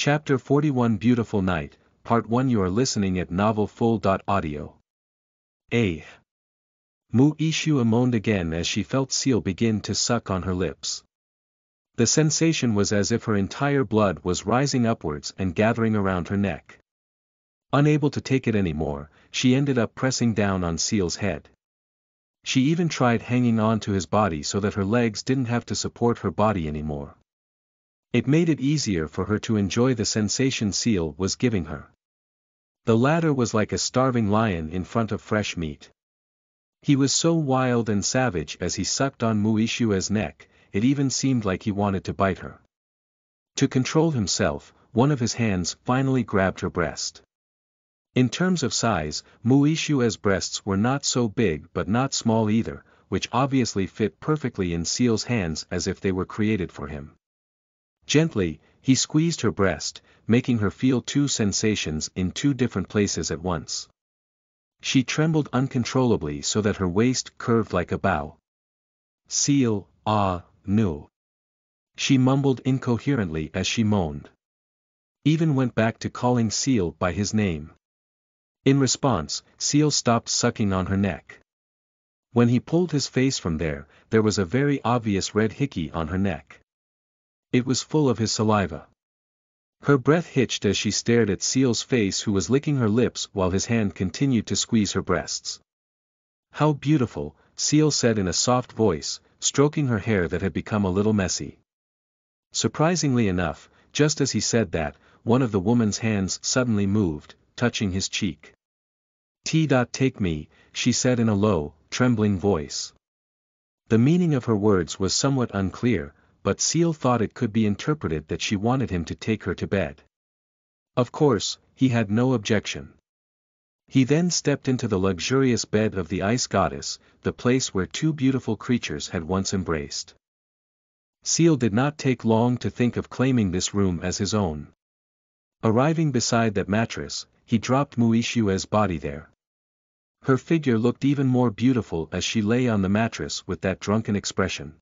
Chapter 41 Beautiful Night, Part 1. You are listening at novelfull.audio. Mu-Ishua moaned again as she felt Seal begin to suck on her lips. The sensation was as if her entire blood was rising upwards and gathering around her neck. Unable to take it anymore, she ended up pressing down on Seal's head. She even tried hanging on to his body so that her legs didn't have to support her body anymore. It made it easier for her to enjoy the sensation Seal was giving her. The latter was like a starving lion in front of fresh meat. He was so wild and savage as he sucked on Mu-Ishua's neck, it even seemed like he wanted to bite her. To control himself, one of his hands finally grabbed her breast. In terms of size, Mu-Ishua's breasts were not so big but not small either, which obviously fit perfectly in Seal's hands as if they were created for him. Gently, he squeezed her breast, making her feel two sensations in two different places at once. She trembled uncontrollably so that her waist curved like a bow. Seal, no. She mumbled incoherently as she moaned. Even went back to calling Seal by his name. In response, Seal stopped sucking on her neck. When he pulled his face from there was a very obvious red hickey on her neck. It was full of his saliva. Her breath hitched as she stared at Seal's face, who was licking her lips while his hand continued to squeeze her breasts. "How beautiful," Seal said in a soft voice, stroking her hair that had become a little messy. Surprisingly enough, just as he said that, one of the woman's hands suddenly moved, touching his cheek. "Take me," she said in a low, trembling voice. The meaning of her words was somewhat unclear, but Seal thought it could be interpreted that she wanted him to take her to bed. Of course, he had no objection. He then stepped into the luxurious bed of the ice goddess, the place where two beautiful creatures had once embraced. Seal did not take long to think of claiming this room as his own. Arriving beside that mattress, he dropped Mu-Ishua's body there. Her figure looked even more beautiful as she lay on the mattress with that drunken expression.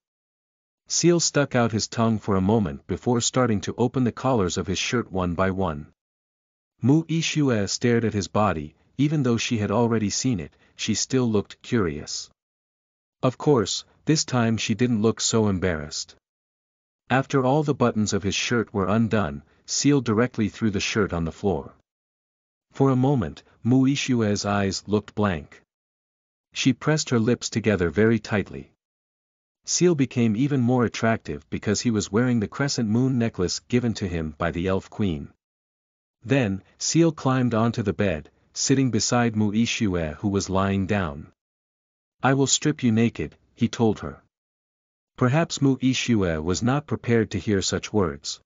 Seal stuck out his tongue for a moment before starting to open the collars of his shirt one by one. Mu-Ishua stared at his body. Even though she had already seen it, she still looked curious. Of course, this time she didn't look so embarrassed. After all the buttons of his shirt were undone, Seal directly threw the shirt on the floor. For a moment, Mu-Ishua's eyes looked blank. She pressed her lips together very tightly. Seal became even more attractive because he was wearing the crescent moon necklace given to him by the Elf Queen. Then, Seal climbed onto the bed, sitting beside Mu-Ishua, who was lying down. "I will strip you naked," he told her. Perhaps Mu-Ishua was not prepared to hear such words.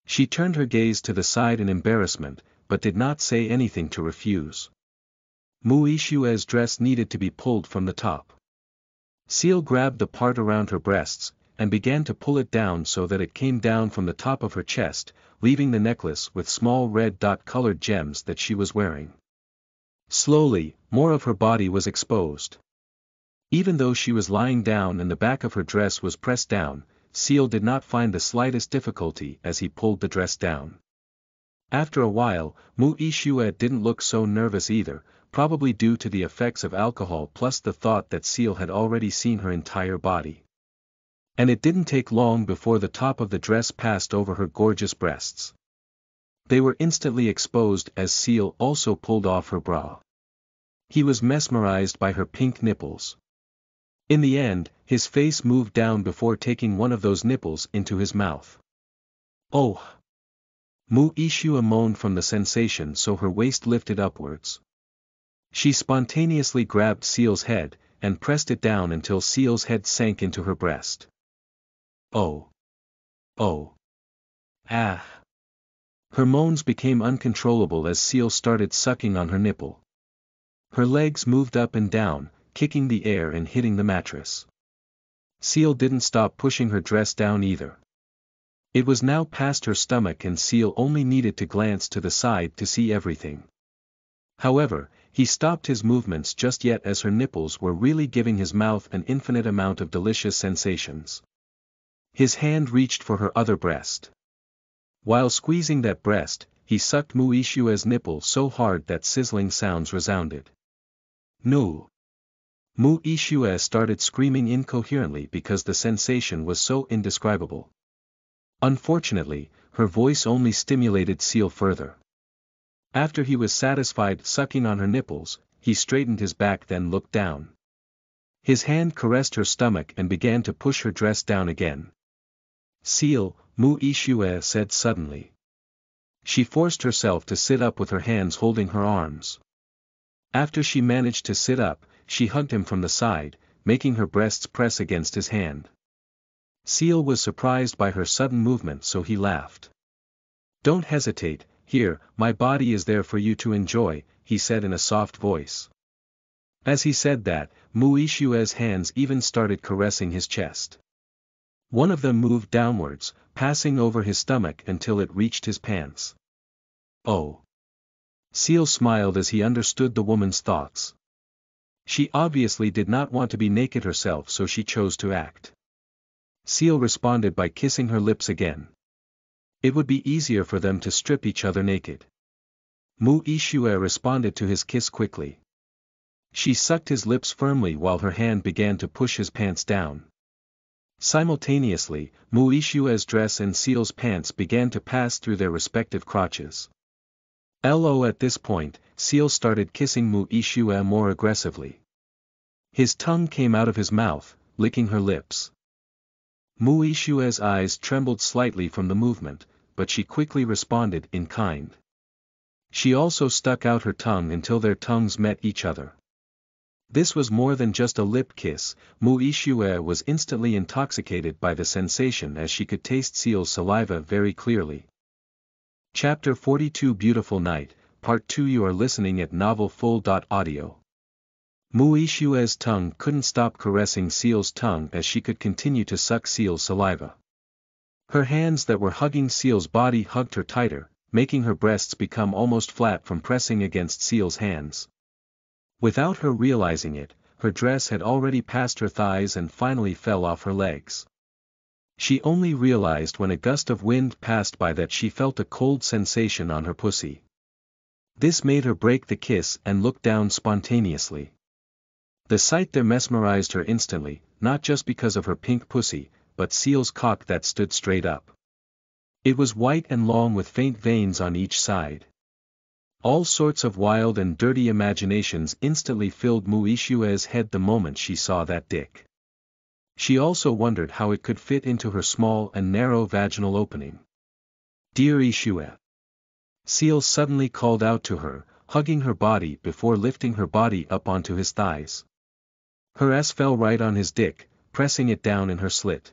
She turned her gaze to the side in embarrassment, but did not say anything to refuse. Mu-Ishua's dress needed to be pulled from the top. Seal grabbed the part around her breasts, and began to pull it down so that it came down from the top of her chest, leaving the necklace with small red dot-colored gems that she was wearing. Slowly, more of her body was exposed. Even though she was lying down and the back of her dress was pressed down, Seal did not find the slightest difficulty as he pulled the dress down. After a while, Mu-Ishua didn't look so nervous either, probably due to the effects of alcohol plus the thought that Seal had already seen her entire body. And it didn't take long before the top of the dress passed over her gorgeous breasts. They were instantly exposed as Seal also pulled off her bra. He was mesmerized by her pink nipples. In the end, his face moved down before taking one of those nipples into his mouth. "Oh!" Mu-Ishua moaned from the sensation, so her waist lifted upwards. She spontaneously grabbed Seal's head, and pressed it down until Seal's head sank into her breast. "Oh! Oh! Ah!" Her moans became uncontrollable as Seal started sucking on her nipple. Her legs moved up and down, kicking the air and hitting the mattress. Seal didn't stop pushing her dress down either. It was now past her stomach and Seal only needed to glance to the side to see everything. However, he stopped his movements just yet as her nipples were really giving his mouth an infinite amount of delicious sensations. His hand reached for her other breast. While squeezing that breast, he sucked Muishue's nipple so hard that sizzling sounds resounded. No! Muishue started screaming incoherently because the sensation was so indescribable. Unfortunately, her voice only stimulated Seal further. After he was satisfied sucking on her nipples, he straightened his back then looked down. His hand caressed her stomach and began to push her dress down again. Seal, Muishue said suddenly. She forced herself to sit up with her hands holding her arms. After she managed to sit up, she hugged him from the side, making her breasts press against his hand. Seal was surprised by her sudden movement, so he laughed. "Don't hesitate, here, my body is there for you to enjoy," he said in a soft voice. As he said that, Muishue's hands even started caressing his chest. One of them moved downwards, passing over his stomach until it reached his pants. Oh! Seal smiled as he understood the woman's thoughts. She obviously did not want to be naked herself, so she chose to act. Seal responded by kissing her lips again. It would be easier for them to strip each other naked. Muishue responded to his kiss quickly. She sucked his lips firmly while her hand began to push his pants down. Simultaneously, Muishue's dress and Seal's pants began to pass through their respective crotches. At this point, Seal started kissing Muishue more aggressively. His tongue came out of his mouth, licking her lips. Muishue's eyes trembled slightly from the movement, but she quickly responded in kind. She also stuck out her tongue until their tongues met each other. This was more than just a lip kiss. Muishue was instantly intoxicated by the sensation as she could taste Seal's saliva very clearly. Chapter 42 Beautiful Night, Part 2 You are listening at novelfull.audio. Muishue's tongue couldn't stop caressing Seal's tongue as she could continue to suck Seal's saliva. Her hands that were hugging Seal's body hugged her tighter, making her breasts become almost flat from pressing against Seal's hands. Without her realizing it, her dress had already passed her thighs and finally fell off her legs. She only realized when a gust of wind passed by that she felt a cold sensation on her pussy. This made her break the kiss and look down spontaneously. The sight there mesmerized her instantly, not just because of her pink pussy, but Seal's cock that stood straight up. It was white and long with faint veins on each side. All sorts of wild and dirty imaginations instantly filled Muishue's head the moment she saw that dick. She also wondered how it could fit into her small and narrow vaginal opening. "Dear Ishue!" Seal suddenly called out to her, hugging her body before lifting her body up onto his thighs. Her ass fell right on his dick, pressing it down in her slit.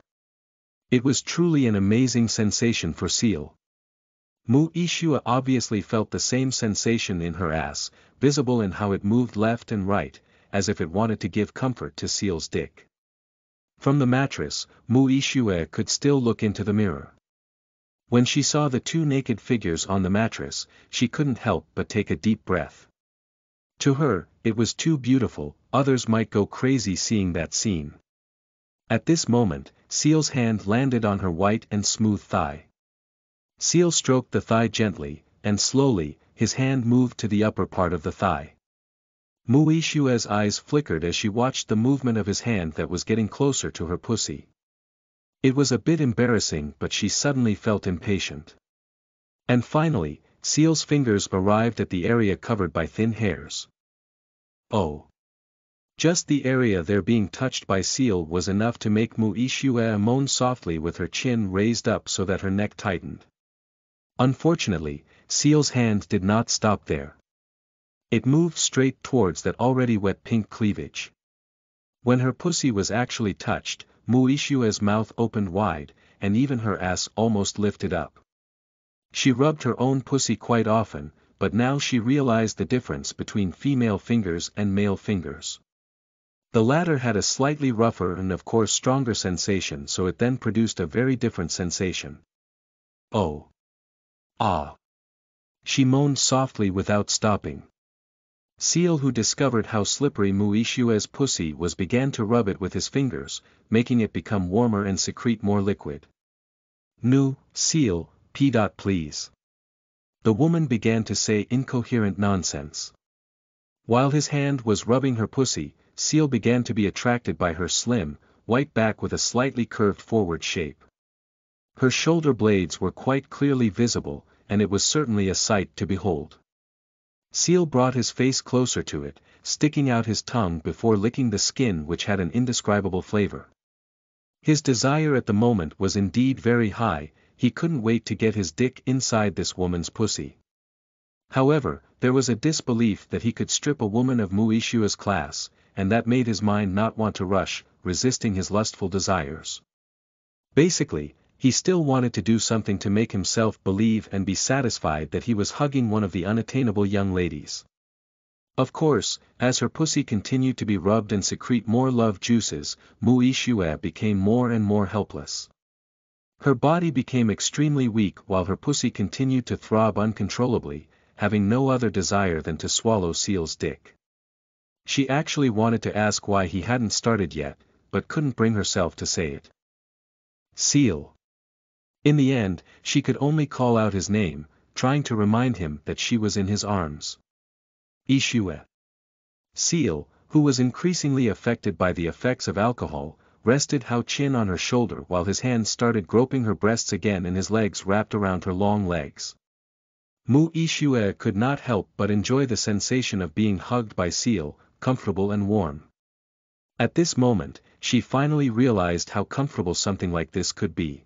It was truly an amazing sensation for Seal. Muishue obviously felt the same sensation in her ass, visible in how it moved left and right, as if it wanted to give comfort to Seal's dick. From the mattress, Muishue could still look into the mirror. When she saw the two naked figures on the mattress, she couldn't help but take a deep breath. To her, it was too beautiful, others might go crazy seeing that scene. At this moment, Seal's hand landed on her white and smooth thigh. Seal stroked the thigh gently, and slowly, his hand moved to the upper part of the thigh. Muishue's eyes flickered as she watched the movement of his hand that was getting closer to her pussy. It was a bit embarrassing, but she suddenly felt impatient. And finally, Seal's fingers arrived at the area covered by thin hairs. Oh! Just the area there being touched by Seal was enough to make Muishue moan softly with her chin raised up so that her neck tightened. Unfortunately, Seal's hand did not stop there. It moved straight towards that already wet pink cleavage. When her pussy was actually touched, Muishue's mouth opened wide, and even her ass almost lifted up. She rubbed her own pussy quite often, but now she realized the difference between female fingers and male fingers. The latter had a slightly rougher and of course stronger sensation, so it then produced a very different sensation. Oh! Ah! She moaned softly without stopping. Seal, who discovered how slippery Muishue's pussy was, began to rub it with his fingers, making it become warmer and secrete more liquid. "Nu, Seal, Please. The woman began to say incoherent nonsense. While his hand was rubbing her pussy, Seal began to be attracted by her slim, white back with a slightly curved forward shape. Her shoulder blades were quite clearly visible, and it was certainly a sight to behold. Seal brought his face closer to it, sticking out his tongue before licking the skin, which had an indescribable flavor. His desire at the moment was indeed very high. He couldn't wait to get his dick inside this woman's pussy. However, there was a disbelief that he could strip a woman of Muishua's class, and that made his mind not want to rush, resisting his lustful desires. Basically, he still wanted to do something to make himself believe and be satisfied that he was hugging one of the unattainable young ladies. Of course, as her pussy continued to be rubbed and secrete more love juices, Muishua became more and more helpless. Her body became extremely weak while her pussy continued to throb uncontrollably, having no other desire than to swallow Seal's dick. She actually wanted to ask why he hadn't started yet, but couldn't bring herself to say it. Seal. In the end, she could only call out his name, trying to remind him that she was in his arms. Ishua. Seal, who was increasingly affected by the effects of alcohol, rested Hao Chin on her shoulder while his hands started groping her breasts again and his legs wrapped around her long legs. Muishua could not help but enjoy the sensation of being hugged by Seal, comfortable and warm. At this moment, she finally realized how comfortable something like this could be.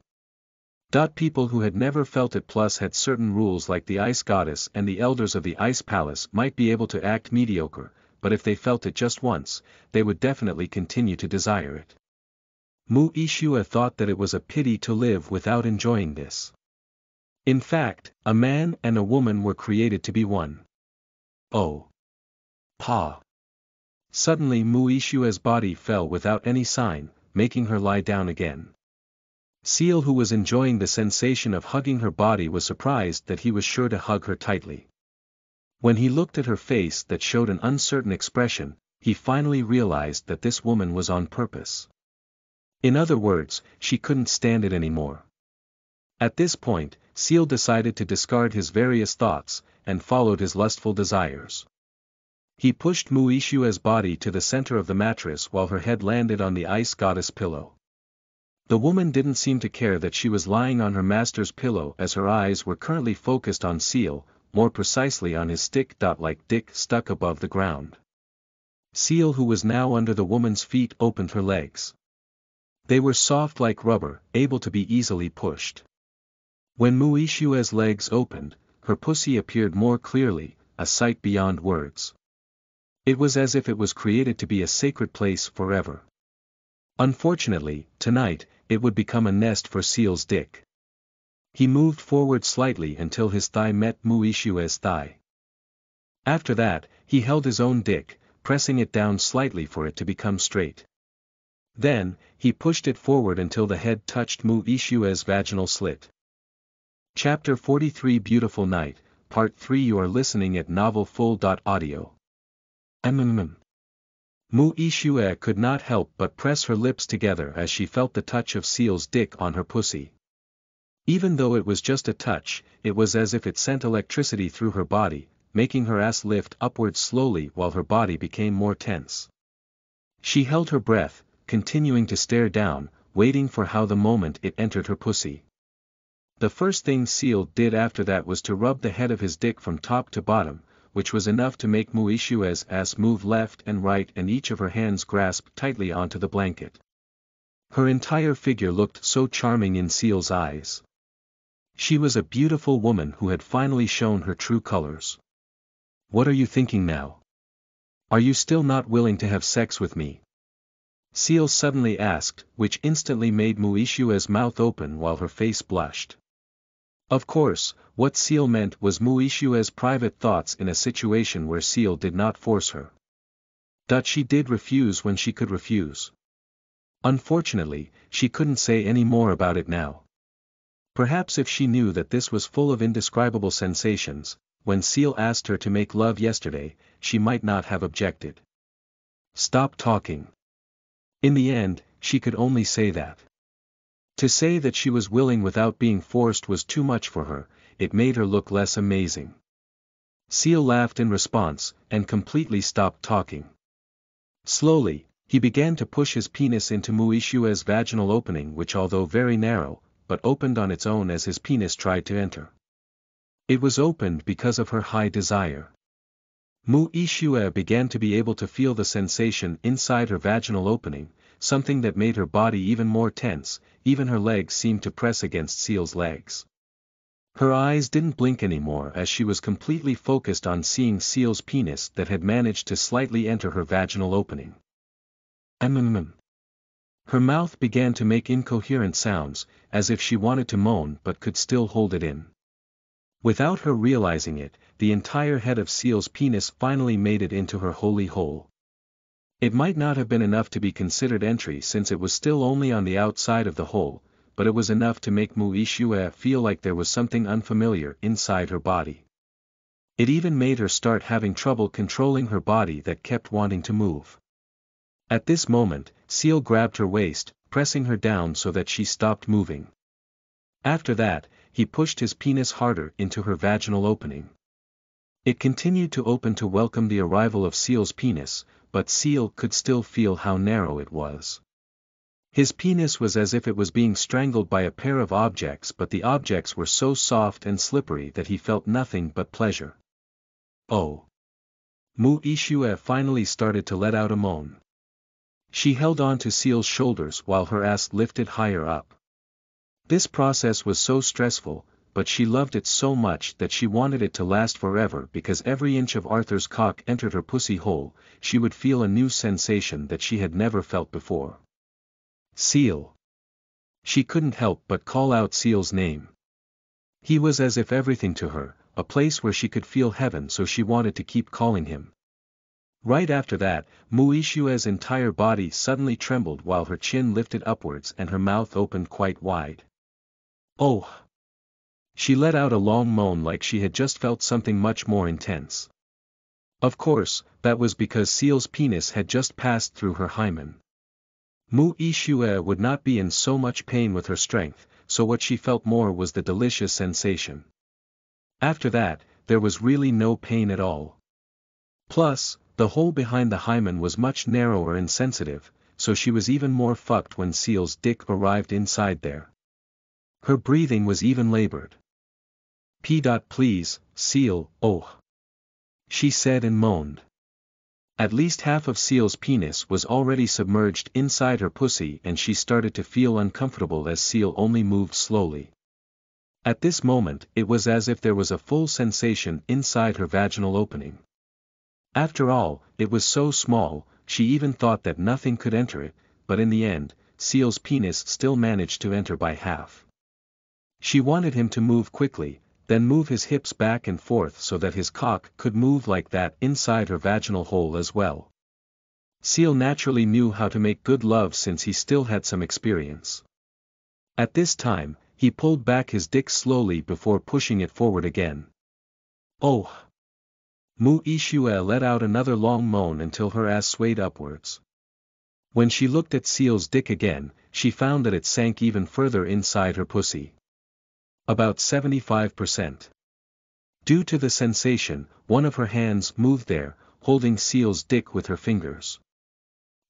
People who had never felt it plus had certain rules, like the Ice Goddess and the elders of the Ice Palace might be able to act mediocre, but if they felt it just once, they would definitely continue to desire it. Muishua thought that it was a pity to live without enjoying this. In fact, a man and a woman were created to be one. Oh. Pa. Suddenly Muishua's body fell without any sign, making her lie down again. Seal, who was enjoying the sensation of hugging her body, was surprised that he was sure to hug her tightly. When he looked at her face that showed an uncertain expression, he finally realized that this woman was on purpose. In other words, she couldn't stand it anymore. At this point, Seal decided to discard his various thoughts, and followed his lustful desires. He pushed Muishua's body to the center of the mattress while her head landed on the Ice Goddess pillow. The woman didn't seem to care that she was lying on her master's pillow, as her eyes were currently focused on Seal, more precisely on his stick-like dick stuck above the ground. Seal, who was now under the woman's feet, opened her legs. They were soft like rubber, able to be easily pushed. When Muishua's legs opened, her pussy appeared more clearly, a sight beyond words. It was as if it was created to be a sacred place forever. Unfortunately, tonight, it would become a nest for Seal's dick. He moved forward slightly until his thigh met Muishua's thigh. After that, he held his own dick, pressing it down slightly for it to become straight. Then, he pushed it forward until the head touched Muishua's vaginal slit. Chapter 43 Beautiful Night, Part 3. You are listening at novelfull.audio. Muishua could not help but press her lips together as she felt the touch of Seal's dick on her pussy. Even though it was just a touch, it was as if it sent electricity through her body, making her ass lift upwards slowly while her body became more tense. She held her breath, continuing to stare down, waiting for how the moment it entered her pussy. The first thing Seal did after that was to rub the head of his dick from top to bottom, which was enough to make Muishua's ass move left and right and each of her hands grasp tightly onto the blanket. Her entire figure looked so charming in Seal's eyes. She was a beautiful woman who had finally shown her true colors. What are you thinking now? Are you still not willing to have sex with me? Seal suddenly asked, which instantly made Muishua's mouth open while her face blushed. Of course, what Seal meant was Muishua's private thoughts in a situation where Seal did not force her. She did refuse when she could refuse. Unfortunately, she couldn't say any more about it now. Perhaps if she knew that this was full of indescribable sensations, when Seal asked her to make love yesterday, she might not have objected. Stop talking. In the end, she could only say that. To say that she was willing without being forced was too much for her, it made her look less amazing. Seal laughed in response, and completely stopped talking. Slowly, he began to push his penis into Muishue's vaginal opening, which although very narrow, but opened on its own as his penis tried to enter. It was opened because of her high desire. Muishue began to be able to feel the sensation inside her vaginal opening, something that made her body even more tense. Even her legs seemed to press against Seal's legs. Her eyes didn't blink anymore as she was completely focused on seeing Seal's penis that had managed to slightly enter her vaginal opening. Her mouth began to make incoherent sounds, as if she wanted to moan but could still hold it in. Without her realizing it, the entire head of Seal's penis finally made it into her holy hole. It might not have been enough to be considered entry since it was still only on the outside of the hole, but it was enough to make Muishue feel like there was something unfamiliar inside her body. It even made her start having trouble controlling her body that kept wanting to move. At this moment, Seal grabbed her waist, pressing her down so that she stopped moving. After that, he pushed his penis harder into her vaginal opening. It continued to open to welcome the arrival of Seal's penis, but Seal could still feel how narrow it was. His penis was as if it was being strangled by a pair of objects, but the objects were so soft and slippery that he felt nothing but pleasure. Oh! Muishue finally started to let out a moan. She held on to Seal's shoulders while her ass lifted higher up. This process was so stressful, but she loved it so much that she wanted it to last forever because every inch of Arthur's cock entered her pussy hole, she would feel a new sensation that she had never felt before. Seal. She couldn't help but call out Seal's name. He was as if everything to her, a place where she could feel heaven, so she wanted to keep calling him. Right after that, Muishue's entire body suddenly trembled while her chin lifted upwards and her mouth opened quite wide. Oh! She let out a long moan like she had just felt something much more intense. Of course, that was because Seal's penis had just passed through her hymen. Muishue would not be in so much pain with her strength, so what she felt more was the delicious sensation. After that, there was really no pain at all. Plus, the hole behind the hymen was much narrower and sensitive, so she was even more fucked when Seal's dick arrived inside there. Her breathing was even labored. Please, Seal, oh! She said and moaned. At least half of Seal's penis was already submerged inside her pussy and she started to feel uncomfortable as Seal only moved slowly. At this moment it was as if there was a full sensation inside her vaginal opening. After all, it was so small, she even thought that nothing could enter it, but in the end, Seal's penis still managed to enter by half. She wanted him to move quickly, then move his hips back and forth so that his cock could move like that inside her vaginal hole as well. Seal naturally knew how to make good love since he still had some experience. At this time, he pulled back his dick slowly before pushing it forward again. Oh! Muishue let out another long moan until her ass swayed upwards. When she looked at Seal's dick again, she found that it sank even further inside her pussy. About 75%. Due to the sensation, one of her hands moved there, holding Seal's dick with her fingers.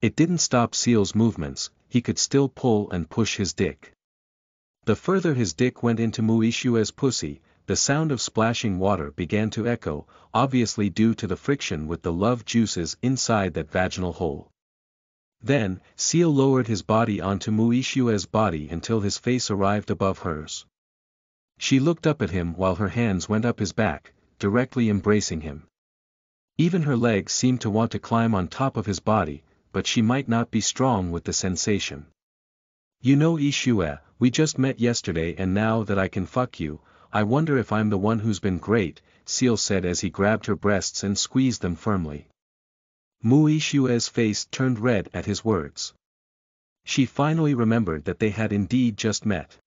It didn't stop Seal's movements, he could still pull and push his dick. The further his dick went into Muishue's pussy, the sound of splashing water began to echo, obviously due to the friction with the love juices inside that vaginal hole. Then, Seal lowered his body onto Muishue's body until his face arrived above hers. She looked up at him while her hands went up his back, directly embracing him. Even her legs seemed to want to climb on top of his body, but she might not be strong with the sensation. You know Ishue, we just met yesterday and now that I can fuck you, I wonder if I'm the one who's been great, Seal said as he grabbed her breasts and squeezed them firmly. Muishue's face turned red at his words. She finally remembered that they had indeed just met.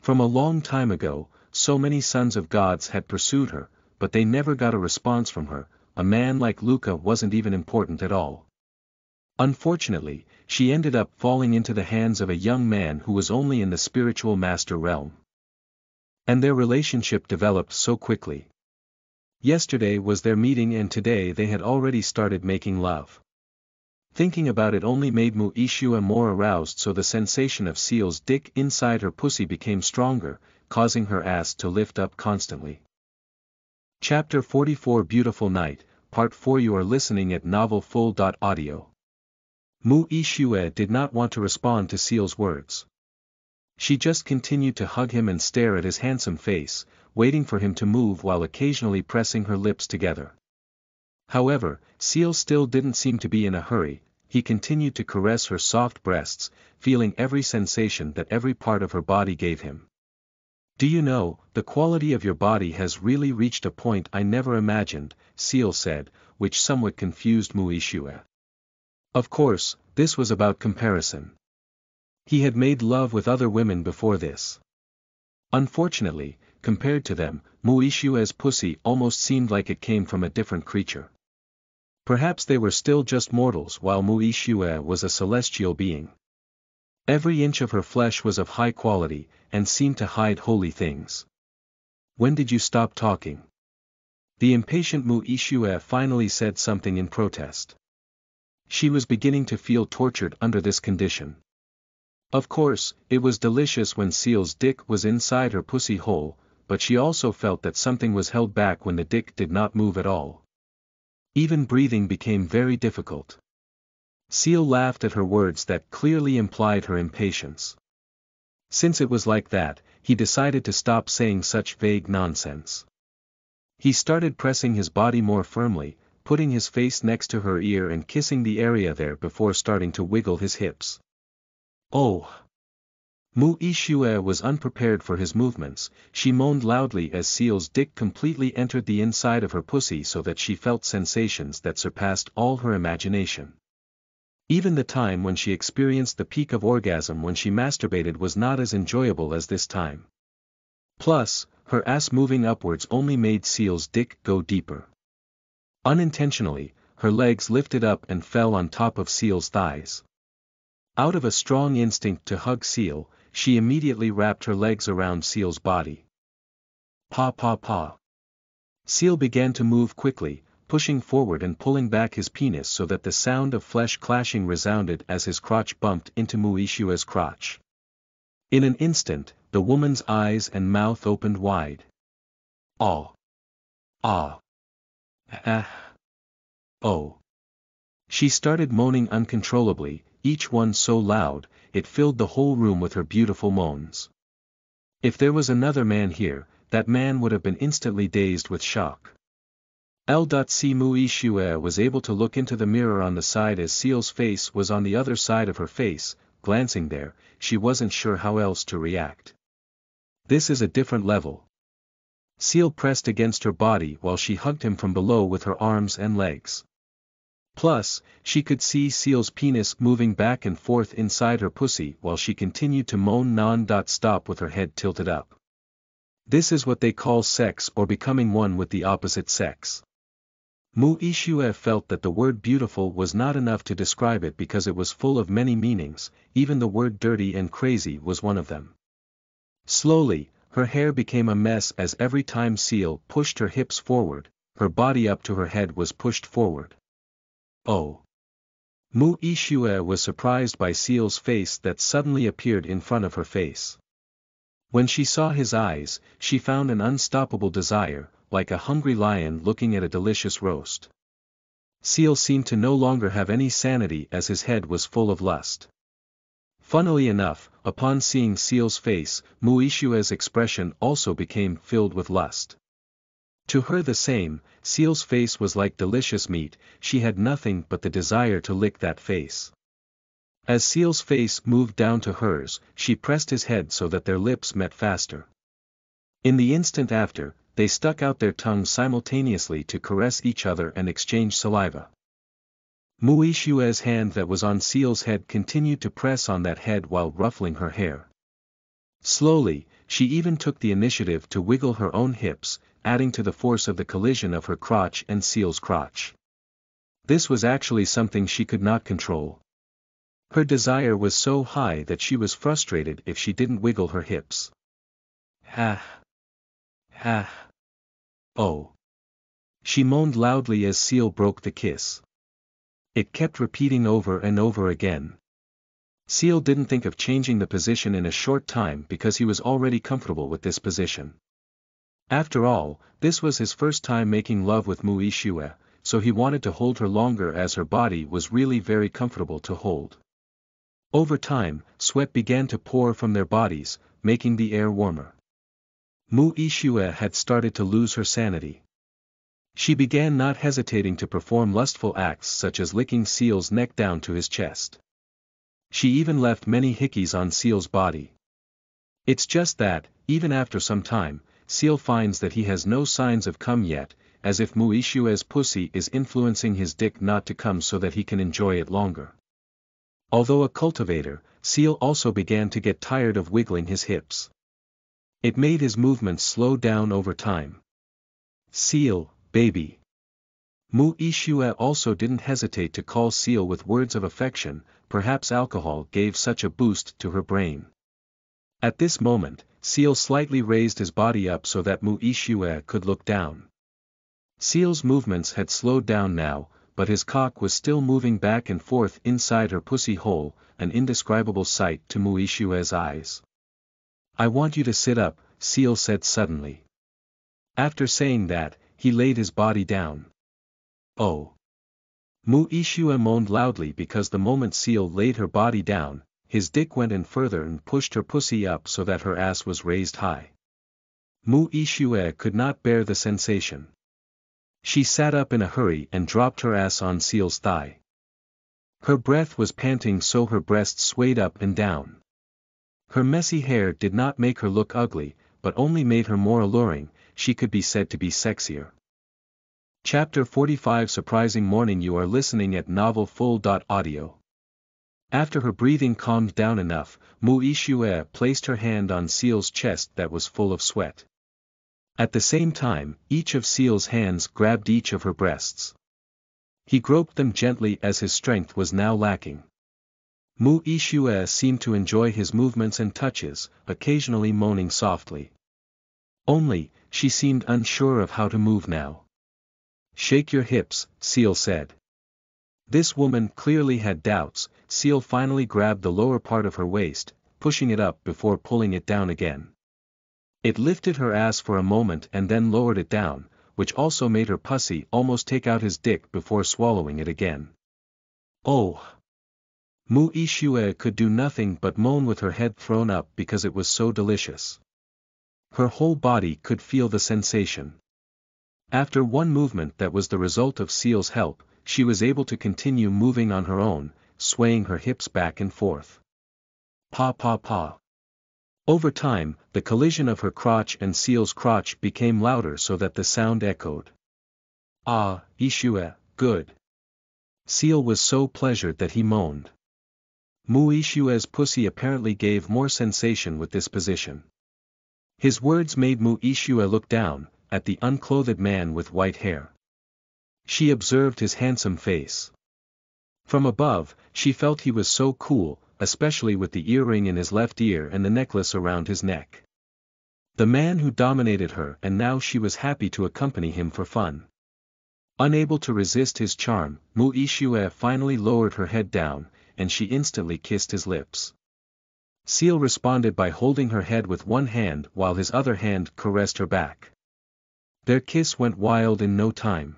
From a long time ago, so many sons of gods had pursued her, but they never got a response from her. A man like Luca wasn't even important at all. Unfortunately, she ended up falling into the hands of a young man who was only in the spiritual master realm. And their relationship developed so quickly. Yesterday was their meeting and today they had already started making love. Thinking about it only made Mu Ishua more aroused, so the sensation of Seal's dick inside her pussy became stronger, causing her ass to lift up constantly. Chapter 44 Beautiful Night, Part 4 You are listening at novelfull.audio. Mu Ishua did not want to respond to Seal's words. She just continued to hug him and stare at his handsome face, waiting for him to move while occasionally pressing her lips together. However, Seal still didn't seem to be in a hurry. He continued to caress her soft breasts, feeling every sensation that every part of her body gave him. "Do you know, the quality of your body has really reached a point I never imagined," Seal said, which somewhat confused Mu Ishua. Of course, this was about comparison. He had made love with other women before this. Unfortunately, compared to them, Mu Ishua's pussy almost seemed like it came from a different creature. Perhaps they were still just mortals while Mu Ishua was a celestial being. Every inch of her flesh was of high quality, and seemed to hide holy things. "When did you stop talking?" The impatient Mu Ishua finally said something in protest. She was beginning to feel tortured under this condition. Of course, it was delicious when Seal's dick was inside her pussy hole, but she also felt that something was held back when the dick did not move at all. Even breathing became very difficult. Seal laughed at her words that clearly implied her impatience. Since it was like that, he decided to stop saying such vague nonsense. He started pressing his body more firmly, putting his face next to her ear and kissing the area there before starting to wiggle his hips. "Oh!" Mu Ishua was unprepared for his movements. She moaned loudly as Seal's dick completely entered the inside of her pussy so that she felt sensations that surpassed all her imagination. Even the time when she experienced the peak of orgasm when she masturbated was not as enjoyable as this time. Plus, her ass moving upwards only made Seal's dick go deeper. Unintentionally, her legs lifted up and fell on top of Seal's thighs. Out of a strong instinct to hug Seal, she immediately wrapped her legs around Seal's body. "Pa pa pa." Seal began to move quickly, pushing forward and pulling back his penis so that the sound of flesh clashing resounded as his crotch bumped into Mu Ishua's crotch. In an instant, the woman's eyes and mouth opened wide. "Oh! Ah! Ah! Oh!" She started moaning uncontrollably, each one so loud, it filled the whole room with her beautiful moans. If there was another man here, that man would have been instantly dazed with shock. L.C. Mu Ishua was able to look into the mirror on the side as Seal's face was on the other side of her face. Glancing there, she wasn't sure how else to react. This is a different level. Seal pressed against her body while she hugged him from below with her arms and legs. Plus, she could see Seal's penis moving back and forth inside her pussy while she continued to moan non-stop with her head tilted up. This is what they call sex or becoming one with the opposite sex. Mu Ishua felt that the word beautiful was not enough to describe it because it was full of many meanings, even the word dirty and crazy was one of them. Slowly, her hair became a mess as every time Seal pushed her hips forward, her body up to her head was pushed forward. "Oh!" Mu Ishua was surprised by Seal's face that suddenly appeared in front of her face. When she saw his eyes, she found an unstoppable desire, like a hungry lion looking at a delicious roast. Seal seemed to no longer have any sanity as his head was full of lust. Funnily enough, upon seeing Seal's face, Mu Ishua's expression also became filled with lust. To her the same, Seal's face was like delicious meat, she had nothing but the desire to lick that face. As Seal's face moved down to hers, she pressed his head so that their lips met faster. In the instant after, they stuck out their tongues simultaneously to caress each other and exchange saliva. Mu Ishua's hand that was on Seal's head continued to press on that head while ruffling her hair. Slowly, she even took the initiative to wiggle her own hips, adding to the force of the collision of her crotch and Seal's crotch. This was actually something she could not control. Her desire was so high that she was frustrated if she didn't wiggle her hips. Ha! Ha! Oh! She moaned loudly as Seal broke the kiss. It kept repeating over and over again. Seal didn't think of changing the position in a short time because he was already comfortable with this position. After all, this was his first time making love with Mui Shue, so he wanted to hold her longer as her body was really very comfortable to hold. Over time, sweat began to pour from their bodies, making the air warmer. Mui Shue had started to lose her sanity. She began not hesitating to perform lustful acts such as licking Seal's neck down to his chest. She even left many hickeys on Seal's body. It's just that, even after some time, Seal finds that he has no signs of cum yet, as if Mui Shue's pussy is influencing his dick not to come so that he can enjoy it longer. Although a cultivator, Seal also began to get tired of wiggling his hips. It made his movements slow down over time. Seal, baby. Mui Shue also didn't hesitate to call Seal with words of affection, perhaps alcohol gave such a boost to her brain. At this moment, Seal slightly raised his body up so that Mui Shue could look down. Seal's movements had slowed down now, but his cock was still moving back and forth inside her pussy hole, an indescribable sight to Mui Shue's eyes. I want you to sit up, Seal said suddenly. After saying that, he laid his body down. Oh! Mui Shue moaned loudly because the moment Seal laid her body down, his dick went in further and pushed her pussy up so that her ass was raised high. Mui Shue could not bear the sensation. She sat up in a hurry and dropped her ass on Seal's thigh. Her breath was panting so her breasts swayed up and down. Her messy hair did not make her look ugly, but only made her more alluring. She could be said to be sexier. Chapter 45 Surprising Morning. You are listening at NovelFull.audio. After her breathing calmed down enough, Mui Shue placed her hand on Seal's chest that was full of sweat. At the same time, each of Seal's hands grabbed each of her breasts. He groped them gently as his strength was now lacking. Mui Shue seemed to enjoy his movements and touches, occasionally moaning softly. Only, she seemed unsure of how to move now. Shake your hips, Seal said. This woman clearly had doubts. Seal finally grabbed the lower part of her waist, pushing it up before pulling it down again. It lifted her ass for a moment and then lowered it down, which also made her pussy almost take out his dick before swallowing it again. Oh! Mui Shue could do nothing but moan with her head thrown up because it was so delicious. Her whole body could feel the sensation. After one movement that was the result of Seal's help, she was able to continue moving on her own, swaying her hips back and forth. Pa pa pa. Over time, the collision of her crotch and Seal's crotch became louder so that the sound echoed. Ah, Ishue, good. Seal was so pleasured that he moaned. Mui Shue's pussy apparently gave more sensation with this position. His words made Mui Shue look down, at the unclothed man with white hair. She observed his handsome face. From above, she felt he was so cool, especially with the earring in his left ear and the necklace around his neck. The man who dominated her, and now she was happy to accompany him for fun. Unable to resist his charm, Mui Shue finally lowered her head down, and she instantly kissed his lips. Seal responded by holding her head with one hand while his other hand caressed her back. Their kiss went wild in no time.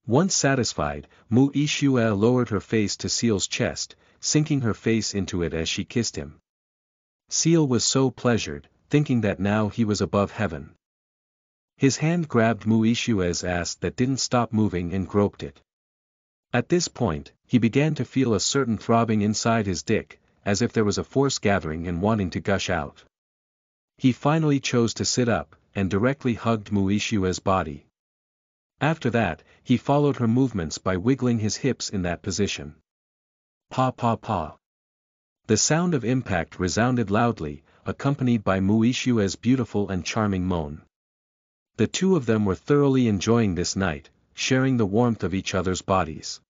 Once satisfied, Mui Shue lowered her face to Seal's chest, sinking her face into it as she kissed him. Seal was so pleasured, thinking that now he was above heaven. His hand grabbed Mui Shue's ass that didn't stop moving and groped it. At this point, he began to feel a certain throbbing inside his dick, as if there was a force gathering and wanting to gush out. He finally chose to sit up, and directly hugged Mui Shue's body. After that, he followed her movements by wiggling his hips in that position. Pa pa pa. The sound of impact resounded loudly, accompanied by Mui Shue's beautiful and charming moan. The two of them were thoroughly enjoying this night, sharing the warmth of each other's bodies.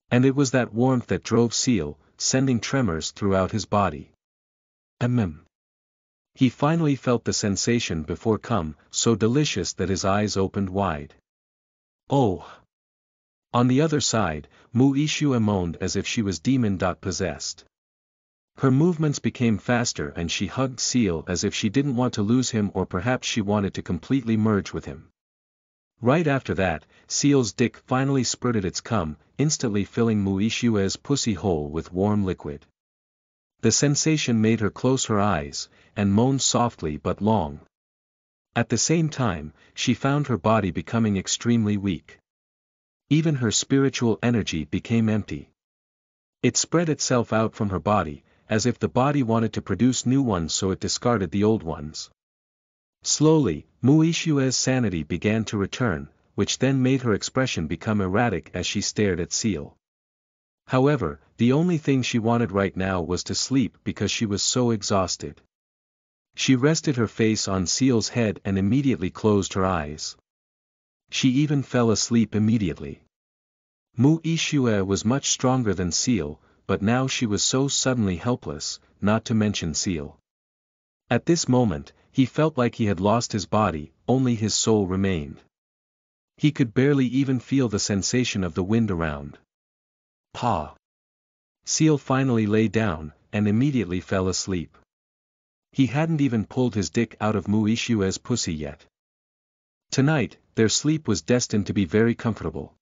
And it was that warmth that drove Seal, sending tremors throughout his body. He finally felt the sensation before come, so delicious that his eyes opened wide. Oh! On the other side, Mu-Ishue moaned as if she was demon-possessed. Her movements became faster and she hugged Seal as if she didn't want to lose him, or perhaps she wanted to completely merge with him. Right after that, Seal's dick finally spurted its cum, instantly filling Mu-Ishue's pussy hole with warm liquid. The sensation made her close her eyes, and moan softly but long. At the same time, she found her body becoming extremely weak. Even her spiritual energy became empty. It spread itself out from her body, as if the body wanted to produce new ones, so it discarded the old ones. Slowly, Mu-Ishue's sanity began to return, which then made her expression become erratic as she stared at Seal. However, the only thing she wanted right now was to sleep because she was so exhausted. She rested her face on Seal's head and immediately closed her eyes. She even fell asleep immediately. Mu-Ishue was much stronger than Seal, but now she was so suddenly helpless, not to mention Seal. At this moment, he felt like he had lost his body, only his soul remained. He could barely even feel the sensation of the wind around. Pa! Seal finally lay down, and immediately fell asleep. He hadn't even pulled his dick out of Mu-Ishue's pussy yet. Tonight, their sleep was destined to be very comfortable.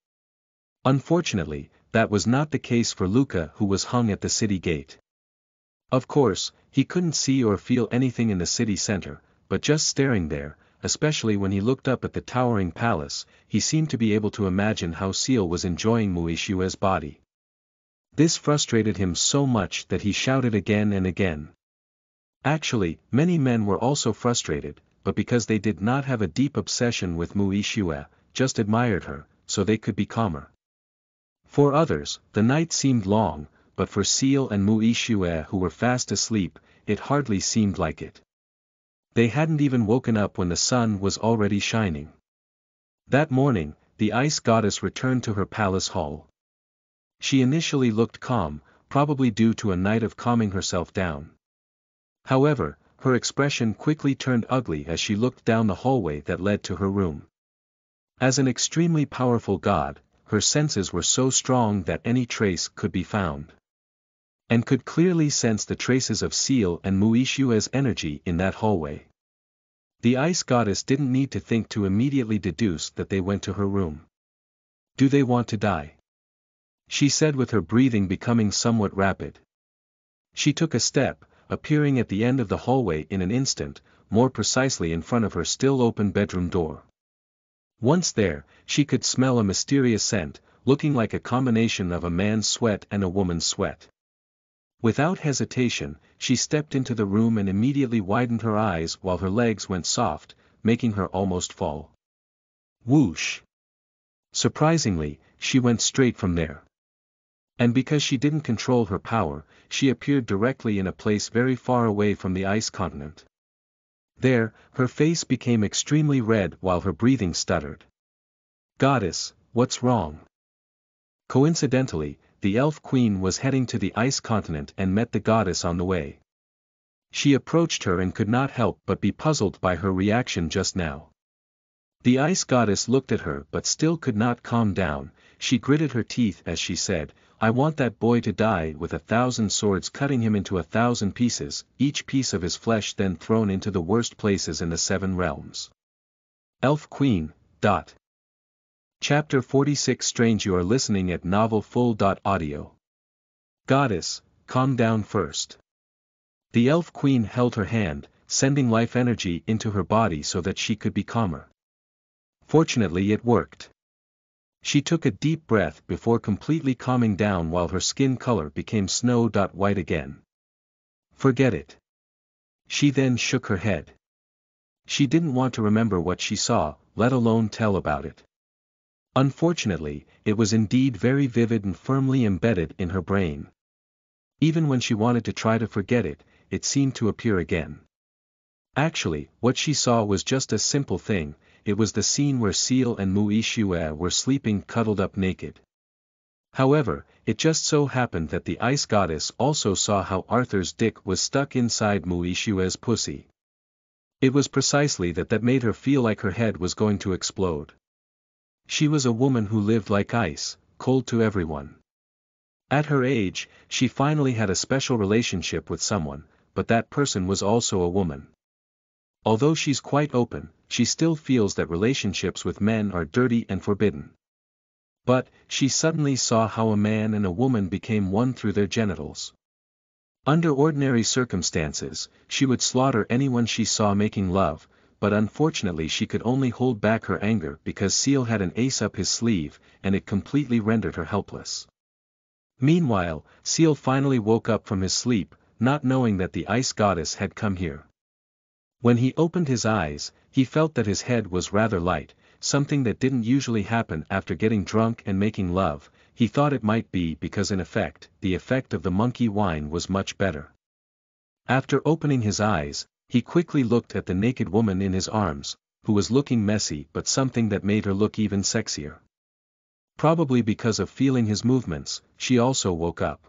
Unfortunately, that was not the case for Luca, who was hung at the city gate. Of course, he couldn't see or feel anything in the city center, but just staring there, especially when he looked up at the towering palace, he seemed to be able to imagine how Seal was enjoying Mu-Ishue's body. This frustrated him so much that he shouted again and again. Actually, many men were also frustrated, but because they did not have a deep obsession with Mu-Ishue, just admired her, so they could be calmer. For others, the night seemed long, but for Seal and Mu-Ishue, who were fast asleep, it hardly seemed like it. They hadn't even woken up when the sun was already shining. That morning, the ice goddess returned to her palace hall. She initially looked calm, probably due to a night of calming herself down. However, her expression quickly turned ugly as she looked down the hallway that led to her room. As an extremely powerful god, her senses were so strong that any trace could be found. And could clearly sense the traces of Seal and Mu-Ishue's energy in that hallway. The ice goddess didn't need to think to immediately deduce that they went to her room. "Do they want to die?" she said, with her breathing becoming somewhat rapid. She took a step, appearing at the end of the hallway in an instant, more precisely in front of her still open bedroom door. Once there, she could smell a mysterious scent, looking like a combination of a man's sweat and a woman's sweat. Without hesitation, she stepped into the room and immediately widened her eyes while her legs went soft, making her almost fall. Whoosh! Surprisingly, she went straight from there. And because she didn't control her power, she appeared directly in a place very far away from the ice continent. There, her face became extremely red while her breathing stuttered. "Goddess, what's wrong?" Coincidentally, the elf queen was heading to the ice continent and met the goddess on the way. She approached her and could not help but be puzzled by her reaction just now. The ice goddess looked at her but still could not calm down. She gritted her teeth as she said, "I want that boy to die with 1,000 swords cutting him into 1,000 pieces, each piece of his flesh then thrown into the worst places in the 7 realms. Elf Queen. Chapter 46 Strange. You are listening at novelfull.audio. Goddess, calm down first. The Elf Queen held her hand, sending life energy into her body so that she could be calmer. Fortunately it worked. She took a deep breath before completely calming down while her skin color became snow-white again. Forget it. She then shook her head. She didn't want to remember what she saw, let alone tell about it. Unfortunately, it was indeed very vivid and firmly embedded in her brain. Even when she wanted to try to forget it, it seemed to appear again. Actually, what she saw was just a simple thing. it was the scene where Seal and Mu Ishue were sleeping cuddled up naked. However, it just so happened that the ice goddess also saw how Arthur's dick was stuck inside Mu Ishue's pussy. It was precisely that made her feel like her head was going to explode. She was a woman who lived like ice, cold to everyone. At her age, she finally had a special relationship with someone, but that person was also a woman. Although she's quite open, she still feels that relationships with men are dirty and forbidden. But, she suddenly saw how a man and a woman became one through their genitals. Under ordinary circumstances, she would slaughter anyone she saw making love, but unfortunately she could only hold back her anger because Seal had an ace up his sleeve, and it completely rendered her helpless. Meanwhile, Seal finally woke up from his sleep, not knowing that the ice goddess had come here. When he opened his eyes, he felt that his head was rather light, something that didn't usually happen after getting drunk and making love. He thought it might be because in effect, the effect of the monkey wine was much better. After opening his eyes, he quickly looked at the naked woman in his arms, who was looking messy but something that made her look even sexier. Probably because of feeling his movements, she also woke up.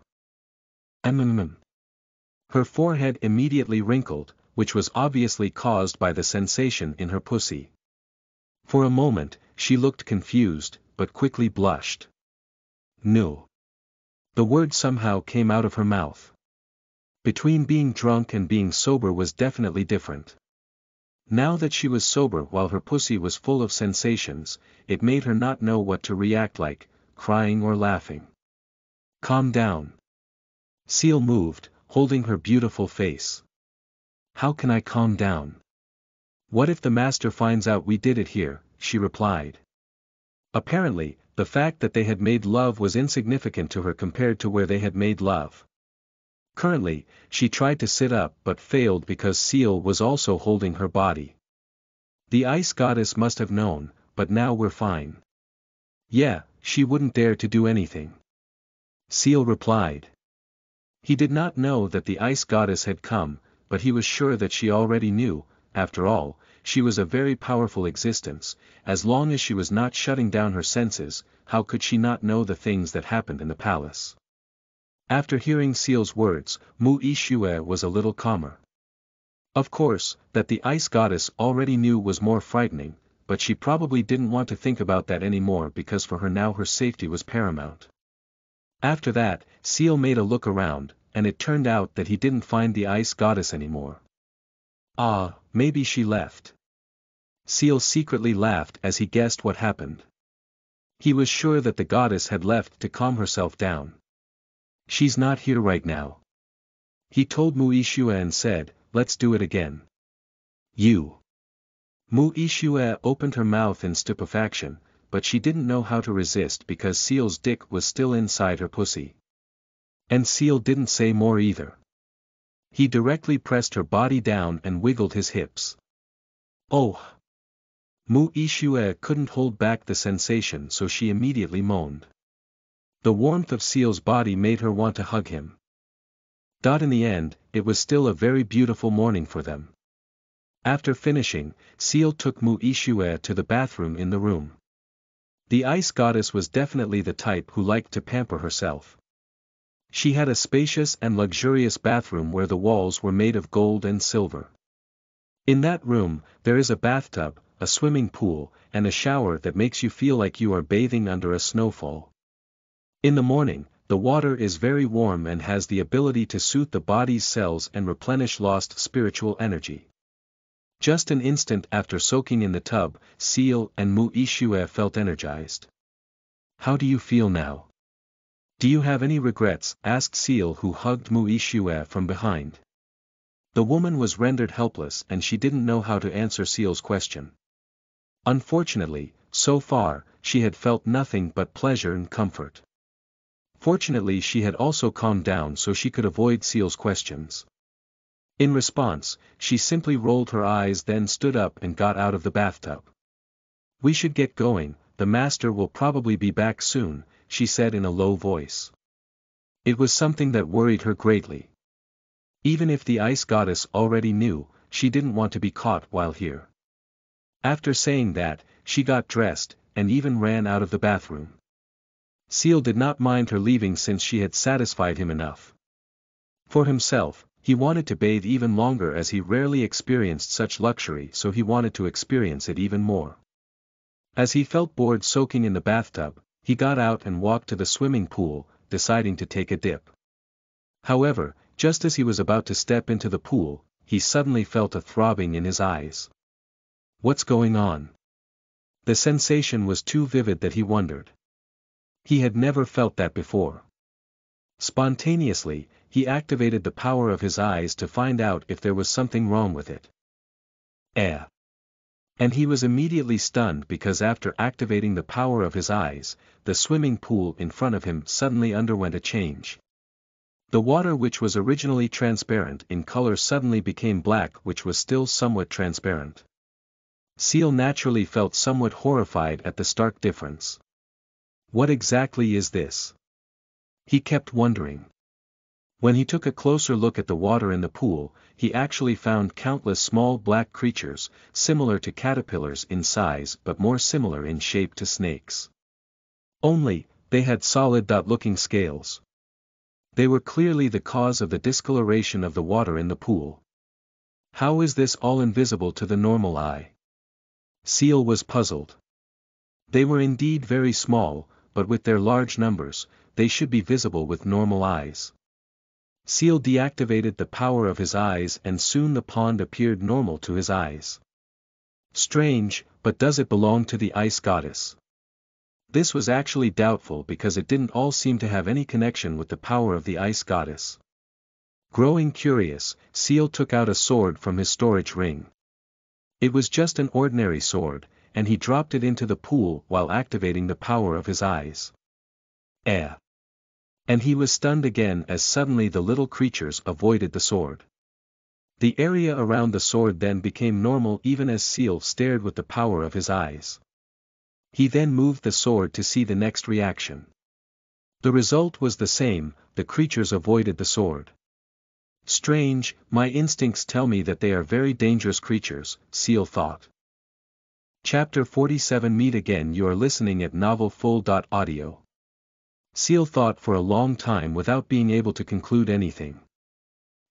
Her forehead immediately wrinkled, which was obviously caused by the sensation in her pussy. For a moment, she looked confused, but quickly blushed. No. The word somehow came out of her mouth. Between being drunk and being sober was definitely different. Now that she was sober while her pussy was full of sensations, it made her not know what to react like, crying or laughing. Calm down. Seal moved, holding her beautiful face. How can I calm down? What if the master finds out we did it here, she replied. Apparently, the fact that they had made love was insignificant to her compared to where they had made love. Currently, she tried to sit up but failed because Seal was also holding her body. The ice goddess must have known, but now we're fine. Yeah, she wouldn't dare to do anything. Seal replied. He did not know that the ice goddess had come, but he was sure that she already knew. After all, she was a very powerful existence. As long as she was not shutting down her senses, how could she not know the things that happened in the palace? After hearing Seal's words, Mu Ishue was a little calmer. Of course, that the ice goddess already knew was more frightening, but she probably didn't want to think about that anymore because for her now her safety was paramount. After that, Seal made a look around, and it turned out that he didn't find the ice goddess anymore. Ah, maybe she left. Seal secretly laughed as he guessed what happened. He was sure that the goddess had left to calm herself down. She's not here right now. He told Mu Ishue and said, let's do it again. You. Mu Ishue opened her mouth in stupefaction, but she didn't know how to resist because Seal's dick was still inside her pussy. And Seal didn't say more either. He directly pressed her body down and wiggled his hips. Oh! Mu Ishue couldn't hold back the sensation so she immediately moaned. The warmth of Seal's body made her want to hug him. In the end, it was still a very beautiful morning for them. After finishing, Seal took Mu Ishue to the bathroom in the room. The ice goddess was definitely the type who liked to pamper herself. She had a spacious and luxurious bathroom where the walls were made of gold and silver. In that room, there is a bathtub, a swimming pool, and a shower that makes you feel like you are bathing under a snowfall. In the morning, the water is very warm and has the ability to soothe the body's cells and replenish lost spiritual energy. Just an instant after soaking in the tub, Seal and Mu Ishue felt energized. How do you feel now? Do you have any regrets? Asked Seal, who hugged Mu Ishue from behind. The woman was rendered helpless and she didn't know how to answer Seal's question. Unfortunately, so far, she had felt nothing but pleasure and comfort. Fortunately, she had also calmed down so she could avoid Seal's questions. In response, she simply rolled her eyes, then stood up and got out of the bathtub. We should get going, the master will probably be back soon, she said in a low voice. It was something that worried her greatly. Even if the ice goddess already knew, she didn't want to be caught while here. After saying that, she got dressed, and even ran out of the bathroom. Seal did not mind her leaving since she had satisfied him enough. For himself, he wanted to bathe even longer as he rarely experienced such luxury, so he wanted to experience it even more. As he felt bored soaking in the bathtub, he got out and walked to the swimming pool, deciding to take a dip. However, just as he was about to step into the pool, he suddenly felt a throbbing in his eyes. What's going on? The sensation was too vivid that he wondered. He had never felt that before. Spontaneously, he activated the power of his eyes to find out if there was something wrong with it. And he was immediately stunned because after activating the power of his eyes, the swimming pool in front of him suddenly underwent a change. The water, which was originally transparent in color, suddenly became black, which was still somewhat transparent. Seal naturally felt somewhat horrified at the stark difference. What exactly is this? He kept wondering. When he took a closer look at the water in the pool, he actually found countless small black creatures, similar to caterpillars in size but more similar in shape to snakes. Only, they had solid-looking scales. They were clearly the cause of the discoloration of the water in the pool. How is this all invisible to the normal eye? Seal was puzzled. They were indeed very small, but with their large numbers, they should be visible with normal eyes. Seal deactivated the power of his eyes and soon the pond appeared normal to his eyes. Strange, but does it belong to the ice goddess? This was actually doubtful because it didn't all seem to have any connection with the power of the ice goddess. Growing curious, Seal took out a sword from his storage ring. It was just an ordinary sword, and he dropped it into the pool while activating the power of his eyes. And he was stunned again as suddenly the little creatures avoided the sword. The area around the sword then became normal even as Seal stared with the power of his eyes. He then moved the sword to see the next reaction. The result was the same, the creatures avoided the sword. Strange, my instincts tell me that they are very dangerous creatures, Seal thought. Chapter 47. Meet again. You are listening at novelfull.audio. Seal thought for a long time without being able to conclude anything.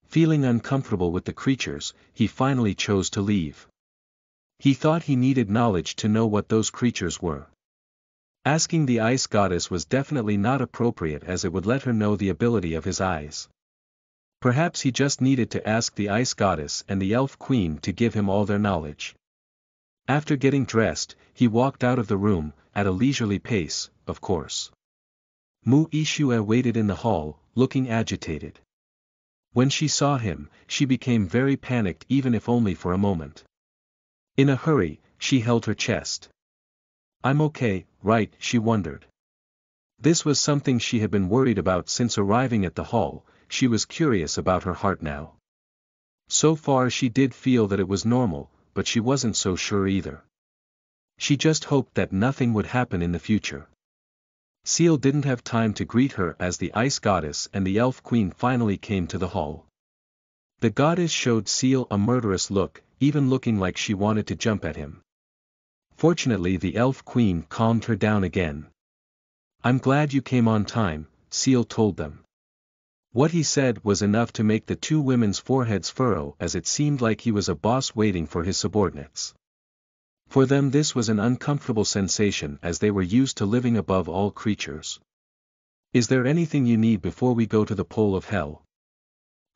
Feeling uncomfortable with the creatures, he finally chose to leave. He thought he needed knowledge to know what those creatures were. Asking the ice goddess was definitely not appropriate as it would let her know the ability of his eyes. Perhaps he just needed to ask the ice goddess and the elf queen to give him all their knowledge. After getting dressed, he walked out of the room, at a leisurely pace, of course. Mu Ishue waited in the hall, looking agitated. When she saw him, she became very panicked even if only for a moment. In a hurry, she held her chest. I'm okay, right? She wondered. This was something she had been worried about since arriving at the hall. She was curious about her heart now. So far she did feel that it was normal, but she wasn't so sure either. She just hoped that nothing would happen in the future. Seal didn't have time to greet her as the ice goddess and the elf queen finally came to the hall. The goddess showed Seal a murderous look, even looking like she wanted to jump at him. Fortunately the elf queen calmed her down again. I'm glad you came on time, Seal told them. What he said was enough to make the two women's foreheads furrow as it seemed like he was a boss waiting for his subordinates. For them this was an uncomfortable sensation as they were used to living above all creatures. Is there anything you need before we go to the pole of hell?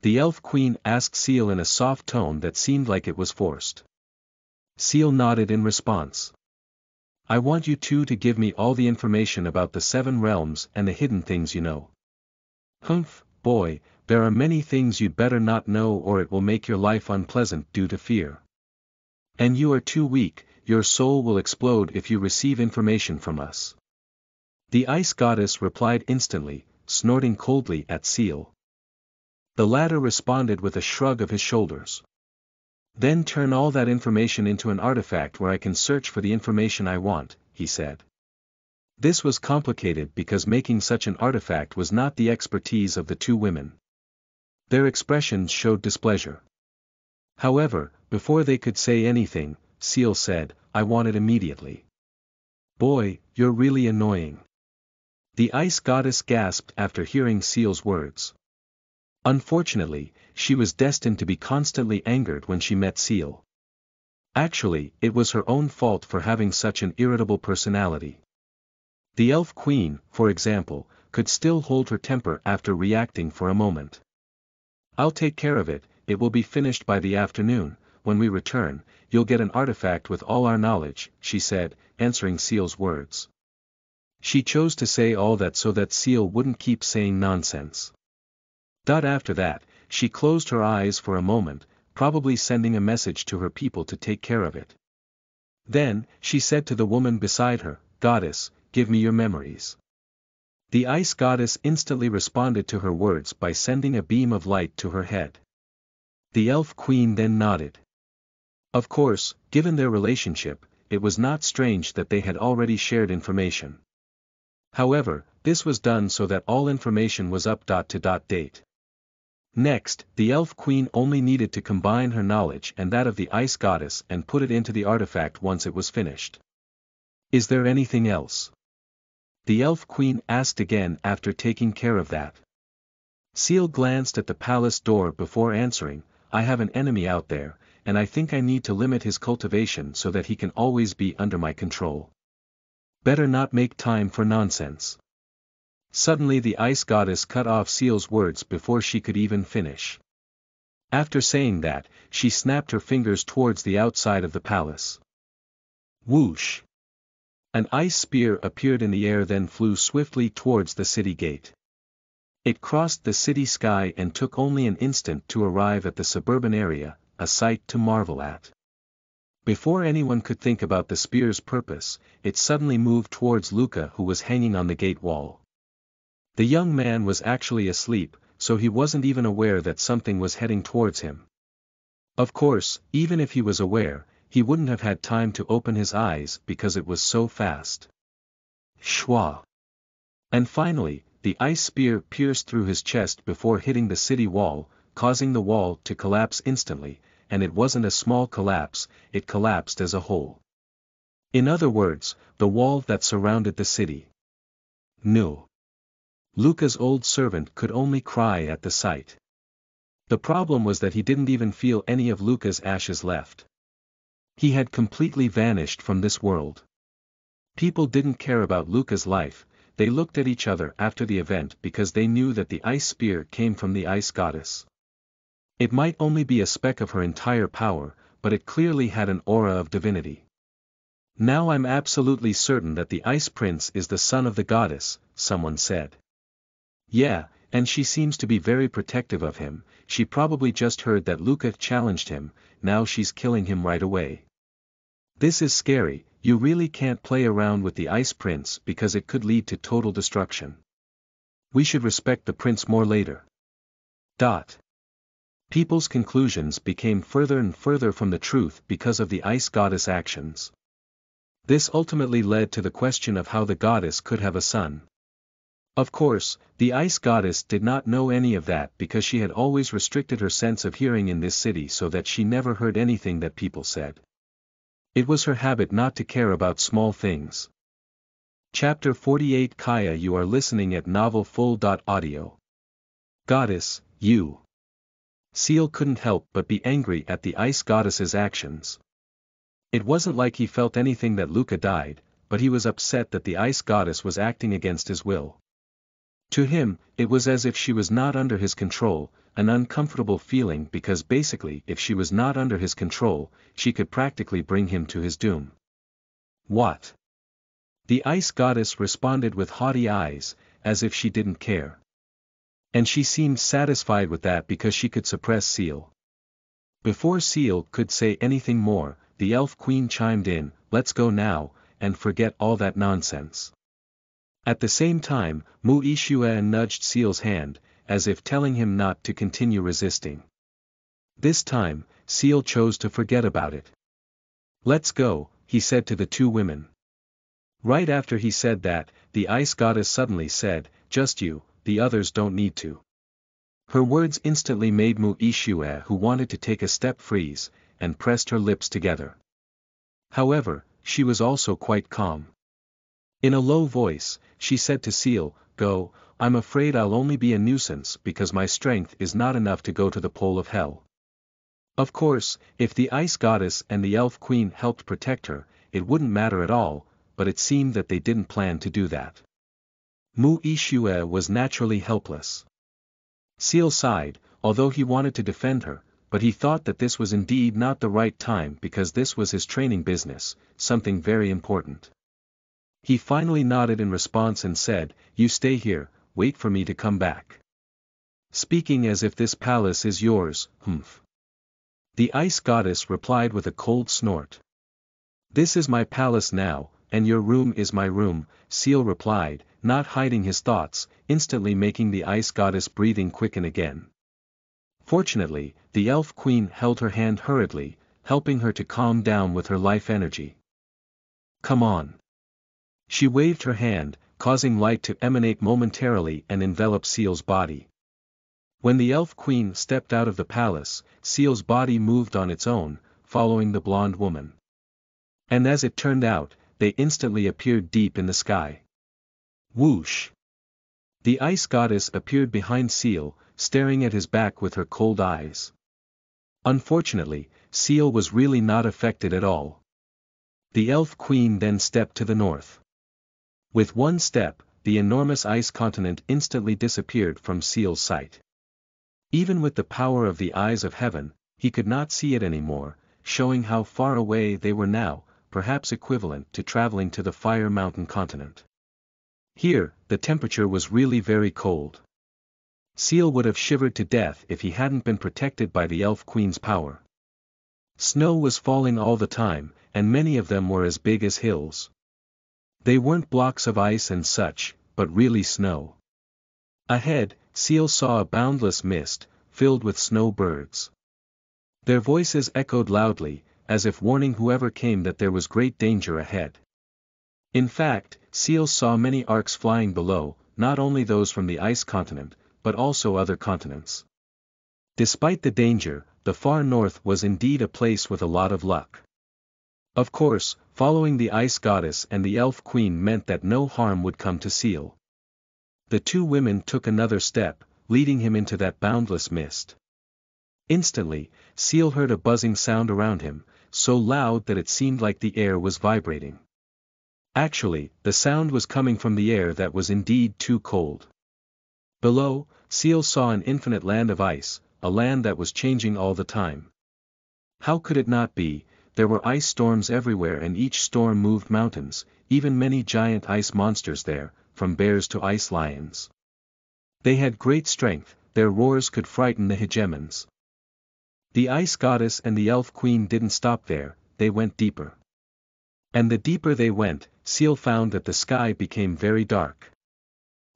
The elf queen asked Seal in a soft tone that seemed like it was forced. Seal nodded in response. I want you two to give me all the information about the 7 realms and the hidden things you know. Humph, boy, there are many things you'd better not know or it will make your life unpleasant due to fear. And you are too weak, your soul will explode if you receive information from us. The ice goddess replied instantly, snorting coldly at Seal. The latter responded with a shrug of his shoulders. Then turn all that information into an artifact where I can search for the information I want, he said. This was complicated because making such an artifact was not the expertise of the two women. Their expressions showed displeasure. However, before they could say anything, Seal said, I want it immediately. Boy, you're really annoying. The ice goddess gasped after hearing Seal's words. Unfortunately, she was destined to be constantly angered when she met Seal. Actually, it was her own fault for having such an irritable personality. The Elf Queen, for example, could still hold her temper after reacting for a moment. I'll take care of it, it will be finished by the afternoon. When we return, you'll get an artifact with all our knowledge, she said, answering Seal's words. She chose to say all that so that Seal wouldn't keep saying nonsense. After that, she closed her eyes for a moment, probably sending a message to her people to take care of it. Then, she said to the woman beside her, "Goddess, give me your memories." The ice goddess instantly responded to her words by sending a beam of light to her head. The Elf Queen then nodded. Of course, given their relationship, it was not strange that they had already shared information. However, this was done so that all information was up to date. Next, the Elf Queen only needed to combine her knowledge and that of the ice goddess and put it into the artifact once it was finished. Is there anything else? The Elf Queen asked again after taking care of that. Seal glanced at the palace door before answering, "I have an enemy out there, and I think I need to limit his cultivation so that he can always be under my control. Better not make time for nonsense." Suddenly the ice goddess cut off Seal's words before she could even finish. After saying that, she snapped her fingers towards the outside of the palace. Whoosh! An ice spear appeared in the air, then flew swiftly towards the city gate. It crossed the city sky and took only an instant to arrive at the suburban area, a sight to marvel at. Before anyone could think about the spear's purpose, it suddenly moved towards Luca, who was hanging on the gate wall. The young man was actually asleep, so he wasn't even aware that something was heading towards him. Of course, even if he was aware, he wouldn't have had time to open his eyes because it was so fast. Shwa! And finally, the ice spear pierced through his chest before hitting the city wall, causing the wall to collapse instantly, and it wasn't a small collapse, it collapsed as a whole. In other words, the wall that surrounded the city. No. Luca's old servant could only cry at the sight. The problem was that he didn't even feel any of Luca's ashes left. He had completely vanished from this world. People didn't care about Luca's life, they looked at each other after the event because they knew that the ice spear came from the ice goddess. It might only be a speck of her entire power, but it clearly had an aura of divinity. "Now I'm absolutely certain that the Ice Prince is the son of the goddess," someone said. "Yeah, and she seems to be very protective of him, she probably just heard that Luca challenged him, now she's killing him right away. This is scary, you really can't play around with the Ice Prince because it could lead to total destruction. We should respect the prince more later." People's conclusions became further and further from the truth because of the ice goddess' actions. This ultimately led to the question of how the goddess could have a son. Of course, the ice goddess did not know any of that because she had always restricted her sense of hearing in this city so that she never heard anything that people said. It was her habit not to care about small things. Chapter 48 Kaya, you are listening at novelfull.audio. Goddess, you. Seal couldn't help but be angry at the ice goddess's actions. It wasn't like he felt anything that Luca died, but he was upset that the ice goddess was acting against his will. To him, it was as if she was not under his control, an uncomfortable feeling because basically if she was not under his control, she could practically bring him to his doom. What? The ice goddess responded with haughty eyes, as if she didn't care. And she seemed satisfied with that because she could suppress Seal. Before Seal could say anything more, the Elf Queen chimed in, "Let's go now, and forget all that nonsense." At the same time, Mu-Ishua nudged Seal's hand, as if telling him not to continue resisting. This time, Seal chose to forget about it. "Let's go," he said to the two women. Right after he said that, the ice goddess suddenly said, "Just you, the others don't need to." Her words instantly made Mu-Ishua, who wanted to take a step, freeze, and pressed her lips together. However, she was also quite calm. In a low voice, she said to Seal, "Go, I'm afraid I'll only be a nuisance because my strength is not enough to go to the pole of hell." Of course, if the ice goddess and the elf queen helped protect her, it wouldn't matter at all, but it seemed that they didn't plan to do that. Mu Ishue was naturally helpless. Seal sighed, although he wanted to defend her, but he thought that this was indeed not the right time because this was his training business, something very important. He finally nodded in response and said, "You stay here, wait for me to come back." "Speaking as if this palace is yours, humph." The ice goddess replied with a cold snort. "This is my palace now, and your room is my room," Seal replied, not hiding his thoughts, instantly making the ice goddess breathing quicken again. Fortunately, the elf queen held her hand hurriedly, helping her to calm down with her life energy. "Come on." She waved her hand, causing light to emanate momentarily and envelop Seal's body. When the elf queen stepped out of the palace, Seal's body moved on its own, following the blonde woman. And as it turned out, they instantly appeared deep in the sky. Whoosh! The ice goddess appeared behind Seal, staring at his back with her cold eyes. Unfortunately, Seal was really not affected at all. The elf queen then stepped to the north. With one step, the enormous ice continent instantly disappeared from Seal's sight. Even with the power of the eyes of heaven, he could not see it anymore, showing how far away they were now, perhaps equivalent to traveling to the Fire Mountain continent. Here, the temperature was really very cold. Seal would have shivered to death if he hadn't been protected by the elf queen's power. Snow was falling all the time, and many of them were as big as hills. They weren't blocks of ice and such, but really snow. Ahead, Seal saw a boundless mist, filled with snowbirds. Their voices echoed loudly, as if warning whoever came that there was great danger ahead. In fact, Seal saw many arcs flying below, not only those from the ice continent, but also other continents. Despite the danger, the far north was indeed a place with a lot of luck. Of course, following the ice goddess and the elf queen meant that no harm would come to Seal. The two women took another step, leading him into that boundless mist. Instantly, Seal heard a buzzing sound around him, so loud that it seemed like the air was vibrating. Actually, the sound was coming from the air that was indeed too cold. Below, Seal saw an infinite land of ice, a land that was changing all the time. How could it not be? There were ice storms everywhere and each storm moved mountains, even many giant ice monsters there, from bears to ice lions. They had great strength, their roars could frighten the hegemons. The ice goddess and the elf queen didn't stop there, they went deeper. And the deeper they went, Seal found that the sky became very dark.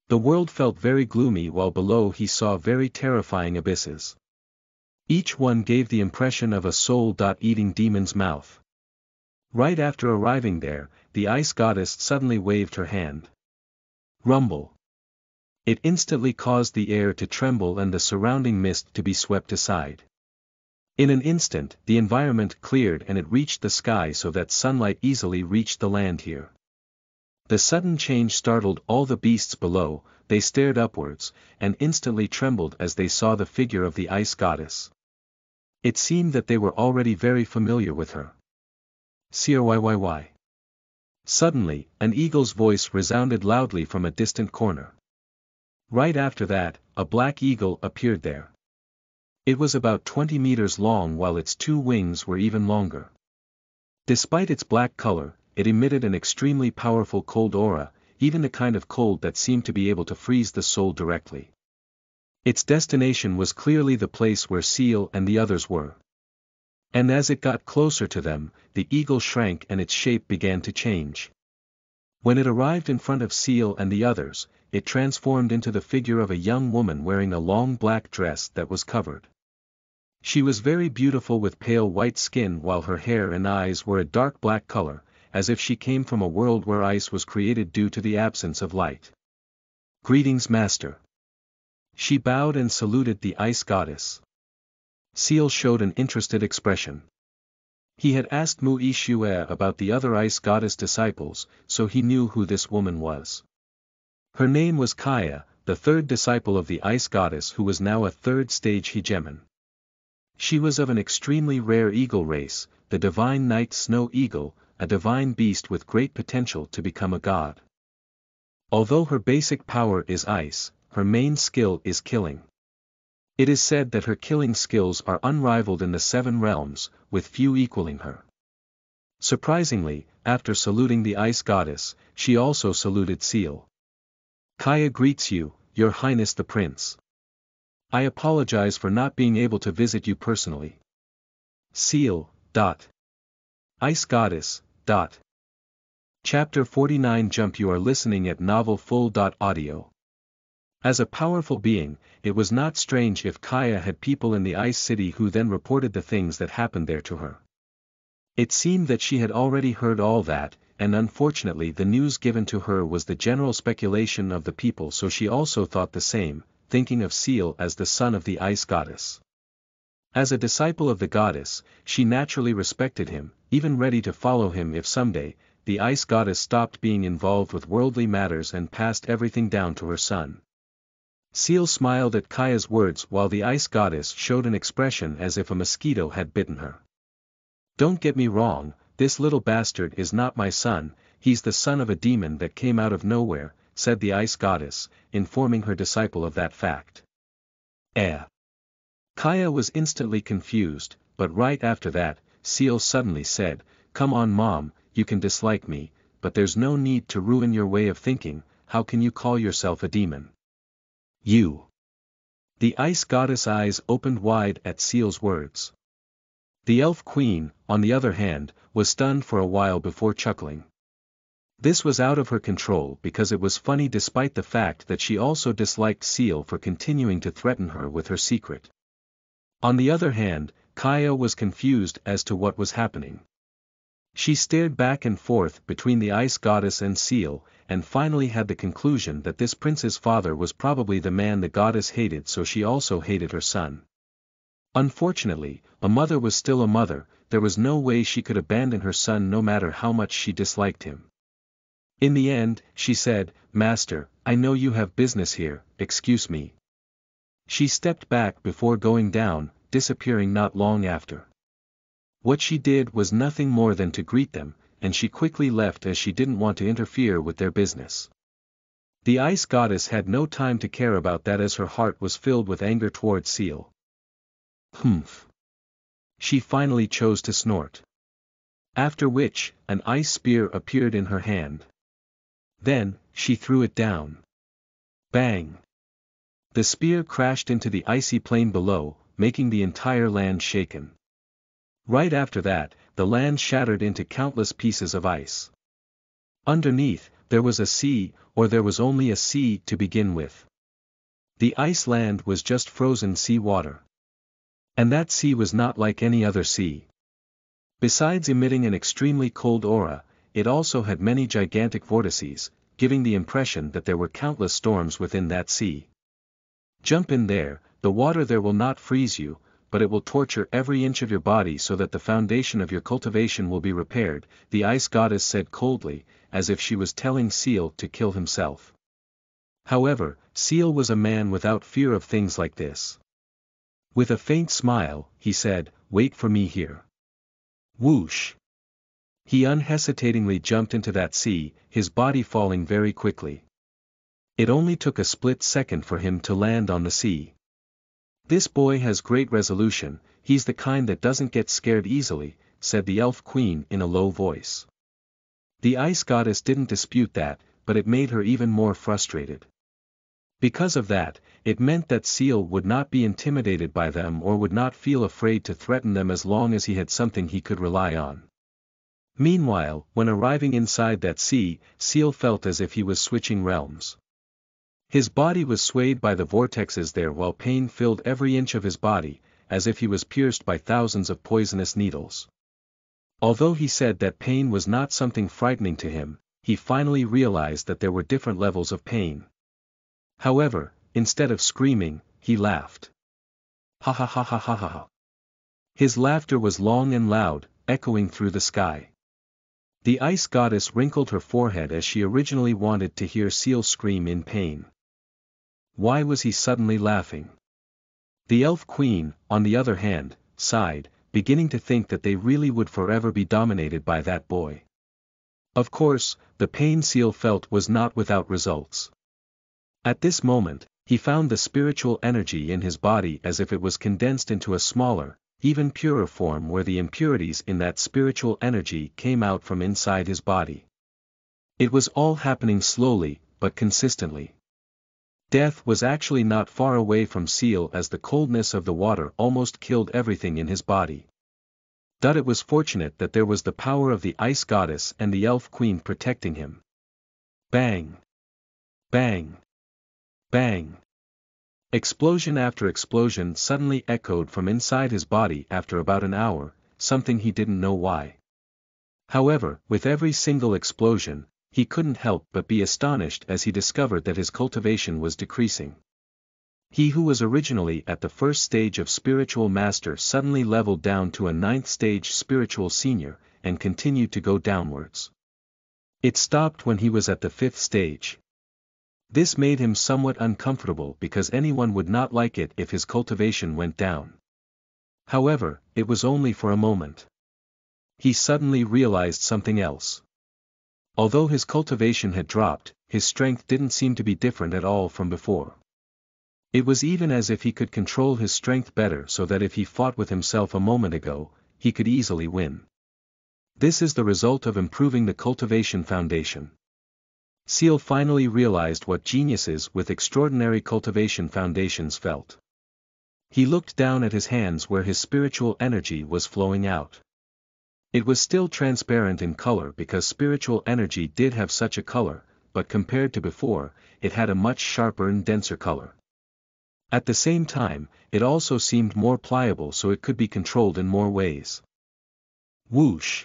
The world felt very gloomy while below he saw very terrifying abysses. Each one gave the impression of a soul-eating demon's mouth. Right after arriving there, the ice goddess suddenly waved her hand. Rumble. It instantly caused the air to tremble and the surrounding mist to be swept aside. In an instant, the environment cleared and it reached the sky so that sunlight easily reached the land here. The sudden change startled all the beasts below, they stared upwards, and instantly trembled as they saw the figure of the ice goddess. It seemed that they were already very familiar with her. "Cryyy." Suddenly, an eagle's voice resounded loudly from a distant corner. Right after that, a black eagle appeared there. It was about 20 meters long while its two wings were even longer. Despite its black color, it emitted an extremely powerful cold aura, even the kind of cold that seemed to be able to freeze the soul directly. Its destination was clearly the place where Seal and the others were. And as it got closer to them, the eagle shrank and its shape began to change. When it arrived in front of Seal and the others, it transformed into the figure of a young woman wearing a long black dress that was covered. She was very beautiful with pale white skin while her hair and eyes were a dark black color, as if she came from a world where ice was created due to the absence of light. "Greetings, Master." She bowed and saluted the ice goddess. Seal showed an interested expression. He had asked Mu Shue about the other ice goddess disciples, so he knew who this woman was. Her name was Kaya, the third disciple of the ice goddess who was now a third-stage hegemon. She was of an extremely rare eagle race, the divine night snow eagle, a divine beast with great potential to become a god. Although her basic power is ice, her main skill is killing. It is said that her killing skills are unrivaled in the 7 realms, with few equaling her. Surprisingly, after saluting the ice goddess, she also saluted Seal. Kaya greets you, Your Highness the Prince. I apologize for not being able to visit you personally. Seal. Ice Goddess. Chapter 49 Jump. You are listening at novelfull.audio. As a powerful being, it was not strange if Kaya had people in the Ice City who then reported the things that happened there to her. It seemed that she had already heard all that, and unfortunately the news given to her was the general speculation of the people, so she also thought the same, thinking of Seal as the son of the ice goddess. As a disciple of the goddess, she naturally respected him, even ready to follow him if someday, the ice goddess stopped being involved with worldly matters and passed everything down to her son. Seal smiled at Kaya's words while the ice goddess showed an expression as if a mosquito had bitten her. Don't get me wrong, this little bastard is not my son, he's the son of a demon that came out of nowhere, said the ice goddess, informing her disciple of that fact. Kaya was instantly confused, but right after that, Seal suddenly said, Come on Mom, you can dislike me, but there's no need to ruin your way of thinking, how can you call yourself a demon? You. The ice goddess' eyes opened wide at Seal's words. The elf queen, on the other hand, was stunned for a while before chuckling. This was out of her control because it was funny despite the fact that she also disliked Seal for continuing to threaten her with her secret. On the other hand, Kaya was confused as to what was happening. She stared back and forth between the ice goddess and Seal, and finally had the conclusion that this prince's father was probably the man the goddess hated, so she also hated her son. Unfortunately, a mother was still a mother, there was no way she could abandon her son no matter how much she disliked him. In the end, she said, Master, I know you have business here, excuse me. She stepped back before going down, disappearing not long after. What she did was nothing more than to greet them, and she quickly left as she didn't want to interfere with their business. The ice goddess had no time to care about that as her heart was filled with anger toward Seal. Humph. She finally chose to snort. After which, an ice spear appeared in her hand. Then, she threw it down. Bang! The spear crashed into the icy plain below, making the entire land shaken. Right after that, the land shattered into countless pieces of ice. Underneath, there was a sea, or there was only a sea to begin with. The ice land was just frozen sea water. And that sea was not like any other sea. Besides emitting an extremely cold aura, it also had many gigantic vortices, giving the impression that there were countless storms within that sea. Jump in there, the water there will not freeze you, but it will torture every inch of your body so that the foundation of your cultivation will be repaired, the ice goddess said coldly, as if she was telling Seal to kill himself. However, Seal was a man without fear of things like this. With a faint smile, he said, Wait for me here. Whoosh! He unhesitatingly jumped into that sea, his body falling very quickly. It only took a split second for him to land on the sea. This boy has great resolution, he's the kind that doesn't get scared easily, said the elf queen in a low voice. The ice goddess didn't dispute that, but it made her even more frustrated. Because of that, it meant that Seal would not be intimidated by them or would not feel afraid to threaten them as long as he had something he could rely on. Meanwhile, when arriving inside that sea, Seal felt as if he was switching realms. His body was swayed by the vortexes there while pain filled every inch of his body, as if he was pierced by thousands of poisonous needles. Although he said that pain was not something frightening to him, he finally realized that there were different levels of pain. However, instead of screaming, he laughed. Ha ha ha ha ha ha ha. His laughter was long and loud, echoing through the sky. The ice goddess wrinkled her forehead as she originally wanted to hear Seal scream in pain. Why was he suddenly laughing? The Elf Queen, on the other hand, sighed, beginning to think that they really would forever be dominated by that boy. Of course, the pain Seal felt was not without results. At this moment, he found the spiritual energy in his body as if it was condensed into a smaller, even purer form where the impurities in that spiritual energy came out from inside his body. It was all happening slowly, but consistently. Death was actually not far away from Seal as the coldness of the water almost killed everything in his body. But it was fortunate that there was the power of the ice goddess and the Elf Queen protecting him. Bang! Bang! Bang! Explosion after explosion suddenly echoed from inside his body after about an hour, something he didn't know why. However, with every single explosion, he couldn't help but be astonished as he discovered that his cultivation was decreasing. He who was originally at the first stage of spiritual master suddenly leveled down to a 9th stage spiritual senior, and continued to go downwards. It stopped when he was at the 5th stage. This made him somewhat uncomfortable because anyone would not like it if his cultivation went down. However, it was only for a moment. He suddenly realized something else. Although his cultivation had dropped, his strength didn't seem to be different at all from before. It was even as if he could control his strength better so that if he fought with himself a moment ago, he could easily win. This is the result of improving the cultivation foundation. Seal finally realized what geniuses with extraordinary cultivation foundations felt. He looked down at his hands where his spiritual energy was flowing out. It was still transparent in color because spiritual energy did have such a color, but compared to before, it had a much sharper and denser color. At the same time, it also seemed more pliable so it could be controlled in more ways. Whoosh!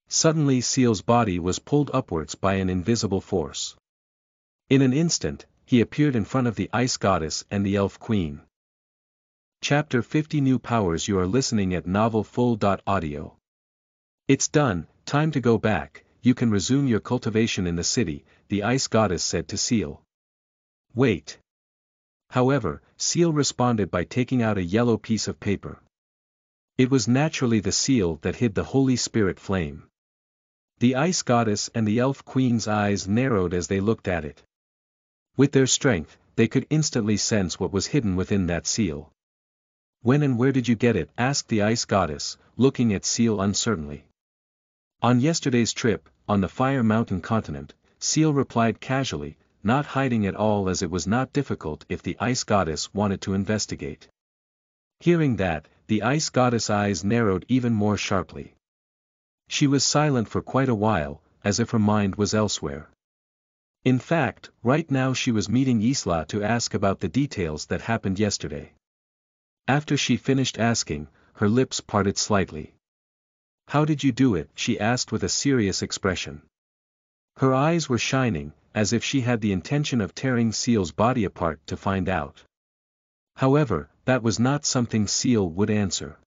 Suddenly Seal's body was pulled upwards by an invisible force. In an instant, he appeared in front of the Ice Goddess and the Elf Queen. Chapter 50 New Powers. You are listening at novelfull.audio. It's done, time to go back, you can resume your cultivation in the city, the Ice Goddess said to Seal. Wait. However, Seal responded by taking out a yellow piece of paper. It was naturally the seal that hid the Holy Spirit flame. The Ice Goddess and the Elf Queen's eyes narrowed as they looked at it. With their strength, they could instantly sense what was hidden within that seal. When and where did you get it? Asked the Ice Goddess, looking at Seal uncertainly. On yesterday's trip, on the Fire Mountain continent, Seal replied casually, not hiding at all as it was not difficult if the Ice Goddess wanted to investigate. Hearing that, the Ice Goddess' eyes narrowed even more sharply. She was silent for quite a while, as if her mind was elsewhere. In fact, right now she was meeting Isla to ask about the details that happened yesterday. After she finished asking, her lips parted slightly. How did you do it? She asked with a serious expression. Her eyes were shining, as if she had the intention of tearing Seal's body apart to find out. However, that was not something Seal would answer.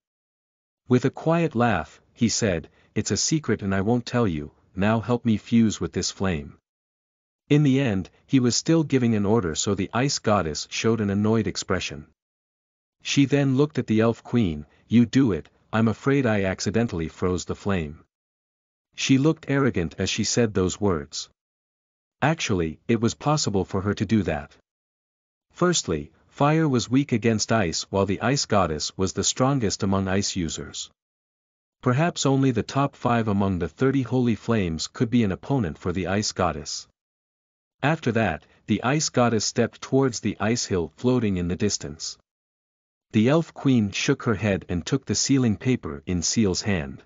With a quiet laugh, he said, It's a secret and I won't tell you, now help me fuse with this flame. In the end, he was still giving an order so the Ice Goddess showed an annoyed expression. She then looked at the Elf Queen, You do it, I'm afraid I accidentally froze the flame. She looked arrogant as she said those words. Actually, it was possible for her to do that. Firstly, fire was weak against ice while the Ice Goddess was the strongest among ice users. Perhaps only the top 5 among the 30 holy flames could be an opponent for the Ice Goddess. After that, the Ice Goddess stepped towards the ice hill floating in the distance. The Elf Queen shook her head and took the sealing paper in Seal's hand.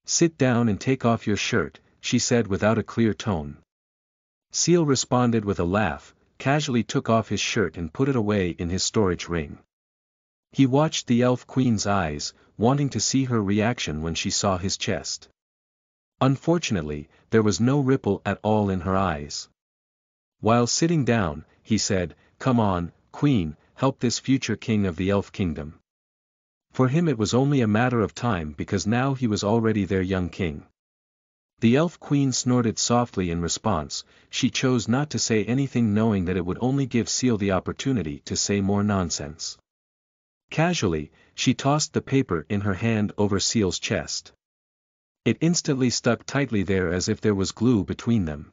Sit down and take off your shirt, she said without a clear tone. Seal responded with a laugh, casually took off his shirt and put it away in his storage ring. He watched the Elf Queen's eyes, wanting to see her reaction when she saw his chest. Unfortunately, there was no ripple at all in her eyes. While sitting down, he said, Come on, Queen, help this future king of the Elf Kingdom. For him it was only a matter of time because now he was already their young king. The Elf Queen snorted softly in response. She chose not to say anything, knowing that it would only give Seal the opportunity to say more nonsense. Casually, she tossed the paper in her hand over Seal's chest. It instantly stuck tightly there as if there was glue between them.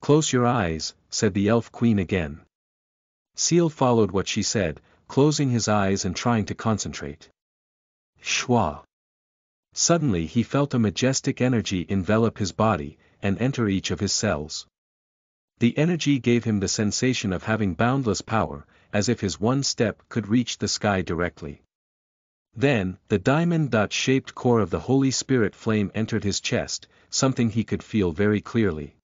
"Close your eyes," said the Elf Queen again. Seal followed what she said, closing his eyes and trying to concentrate. Shwa! Suddenly he felt a majestic energy envelop his body, and enter each of his cells. The energy gave him the sensation of having boundless power, as if his one step could reach the sky directly. Then, the diamond-shaped core of the Holy Spirit flame entered his chest, something he could feel very clearly.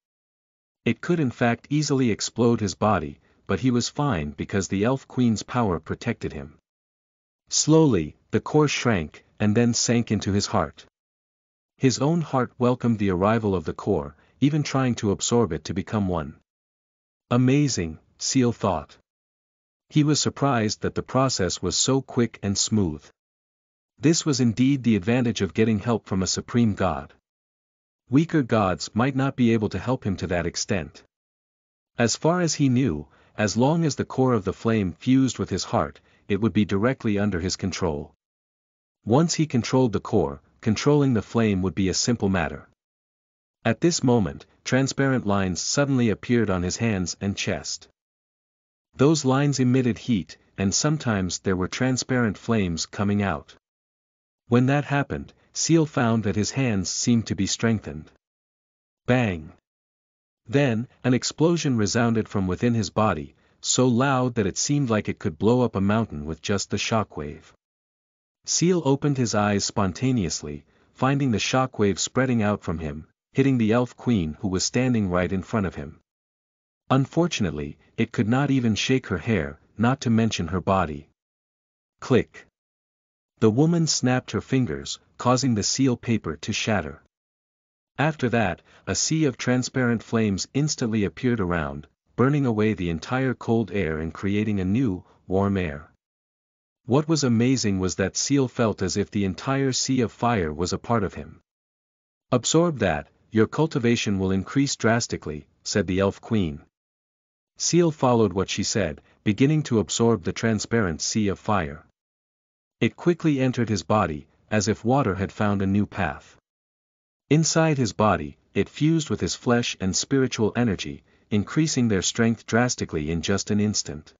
It could in fact easily explode his body, but he was fine because the Elf Queen's power protected him. Slowly, the core shrank, and then sank into his heart. His own heart welcomed the arrival of the core, even trying to absorb it to become one. Amazing, Seal thought. He was surprised that the process was so quick and smooth. This was indeed the advantage of getting help from a supreme god. Weaker gods might not be able to help him to that extent. As far as he knew, as long as the core of the flame fused with his heart, it would be directly under his control. Once he controlled the core, controlling the flame would be a simple matter. At this moment, transparent lines suddenly appeared on his hands and chest. Those lines emitted heat, and sometimes there were transparent flames coming out. When that happened, Seal found that his hands seemed to be strengthened. Bang! Then, an explosion resounded from within his body, so loud that it seemed like it could blow up a mountain with just the shockwave. Seal opened his eyes spontaneously, finding the shockwave spreading out from him, hitting the Elf Queen who was standing right in front of him. Unfortunately, it could not even shake her hair, not to mention her body. Click! The woman snapped her fingers, causing the seal paper to shatter. After that, a sea of transparent flames instantly appeared around, burning away the entire cold air and creating a new, warm air. What was amazing was that Seal felt as if the entire sea of fire was a part of him. "Absorb that, your cultivation will increase drastically," said the Elf Queen. Seal followed what she said, beginning to absorb the transparent sea of fire. It quickly entered his body, as if water had found a new path. Inside his body, it fused with his flesh and spiritual energy, increasing their strength drastically in just an instant.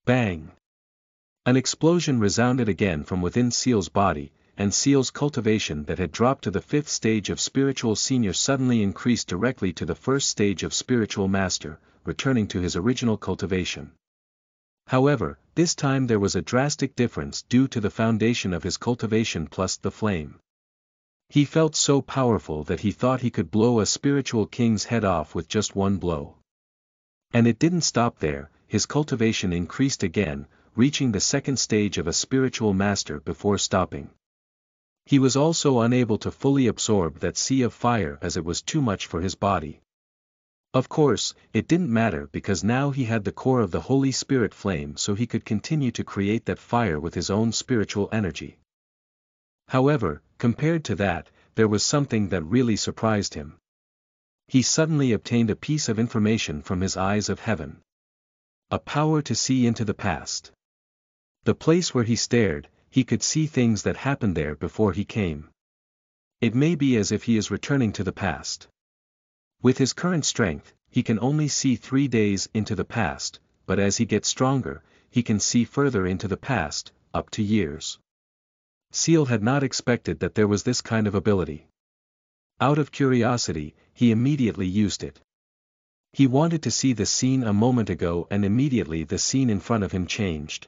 Bang! An explosion resounded again from within Seal's body, and Seal's cultivation that had dropped to the 5th stage of spiritual senior suddenly increased directly to the 1st stage of spiritual master, returning to his original cultivation. However, this time there was a drastic difference due to the foundation of his cultivation plus the flame. He felt so powerful that he thought he could blow a spiritual king's head off with just one blow. And it didn't stop there, his cultivation increased again, reaching the 2nd stage of a spiritual master before stopping. He was also unable to fully absorb that sea of fire as it was too much for his body. Of course, it didn't matter because now he had the core of the Holy Spirit flame, so he could continue to create that fire with his own spiritual energy. However, compared to that, there was something that really surprised him. He suddenly obtained a piece of information from his eyes of heaven. A power to see into the past. The place where he stared, he could see things that happened there before he came. It may be as if he is returning to the past. With his current strength, he can only see 3 days into the past, but as he gets stronger, he can see further into the past, up to years. Seal had not expected that there was this kind of ability. Out of curiosity, he immediately used it. He wanted to see the scene a moment ago, and immediately the scene in front of him changed.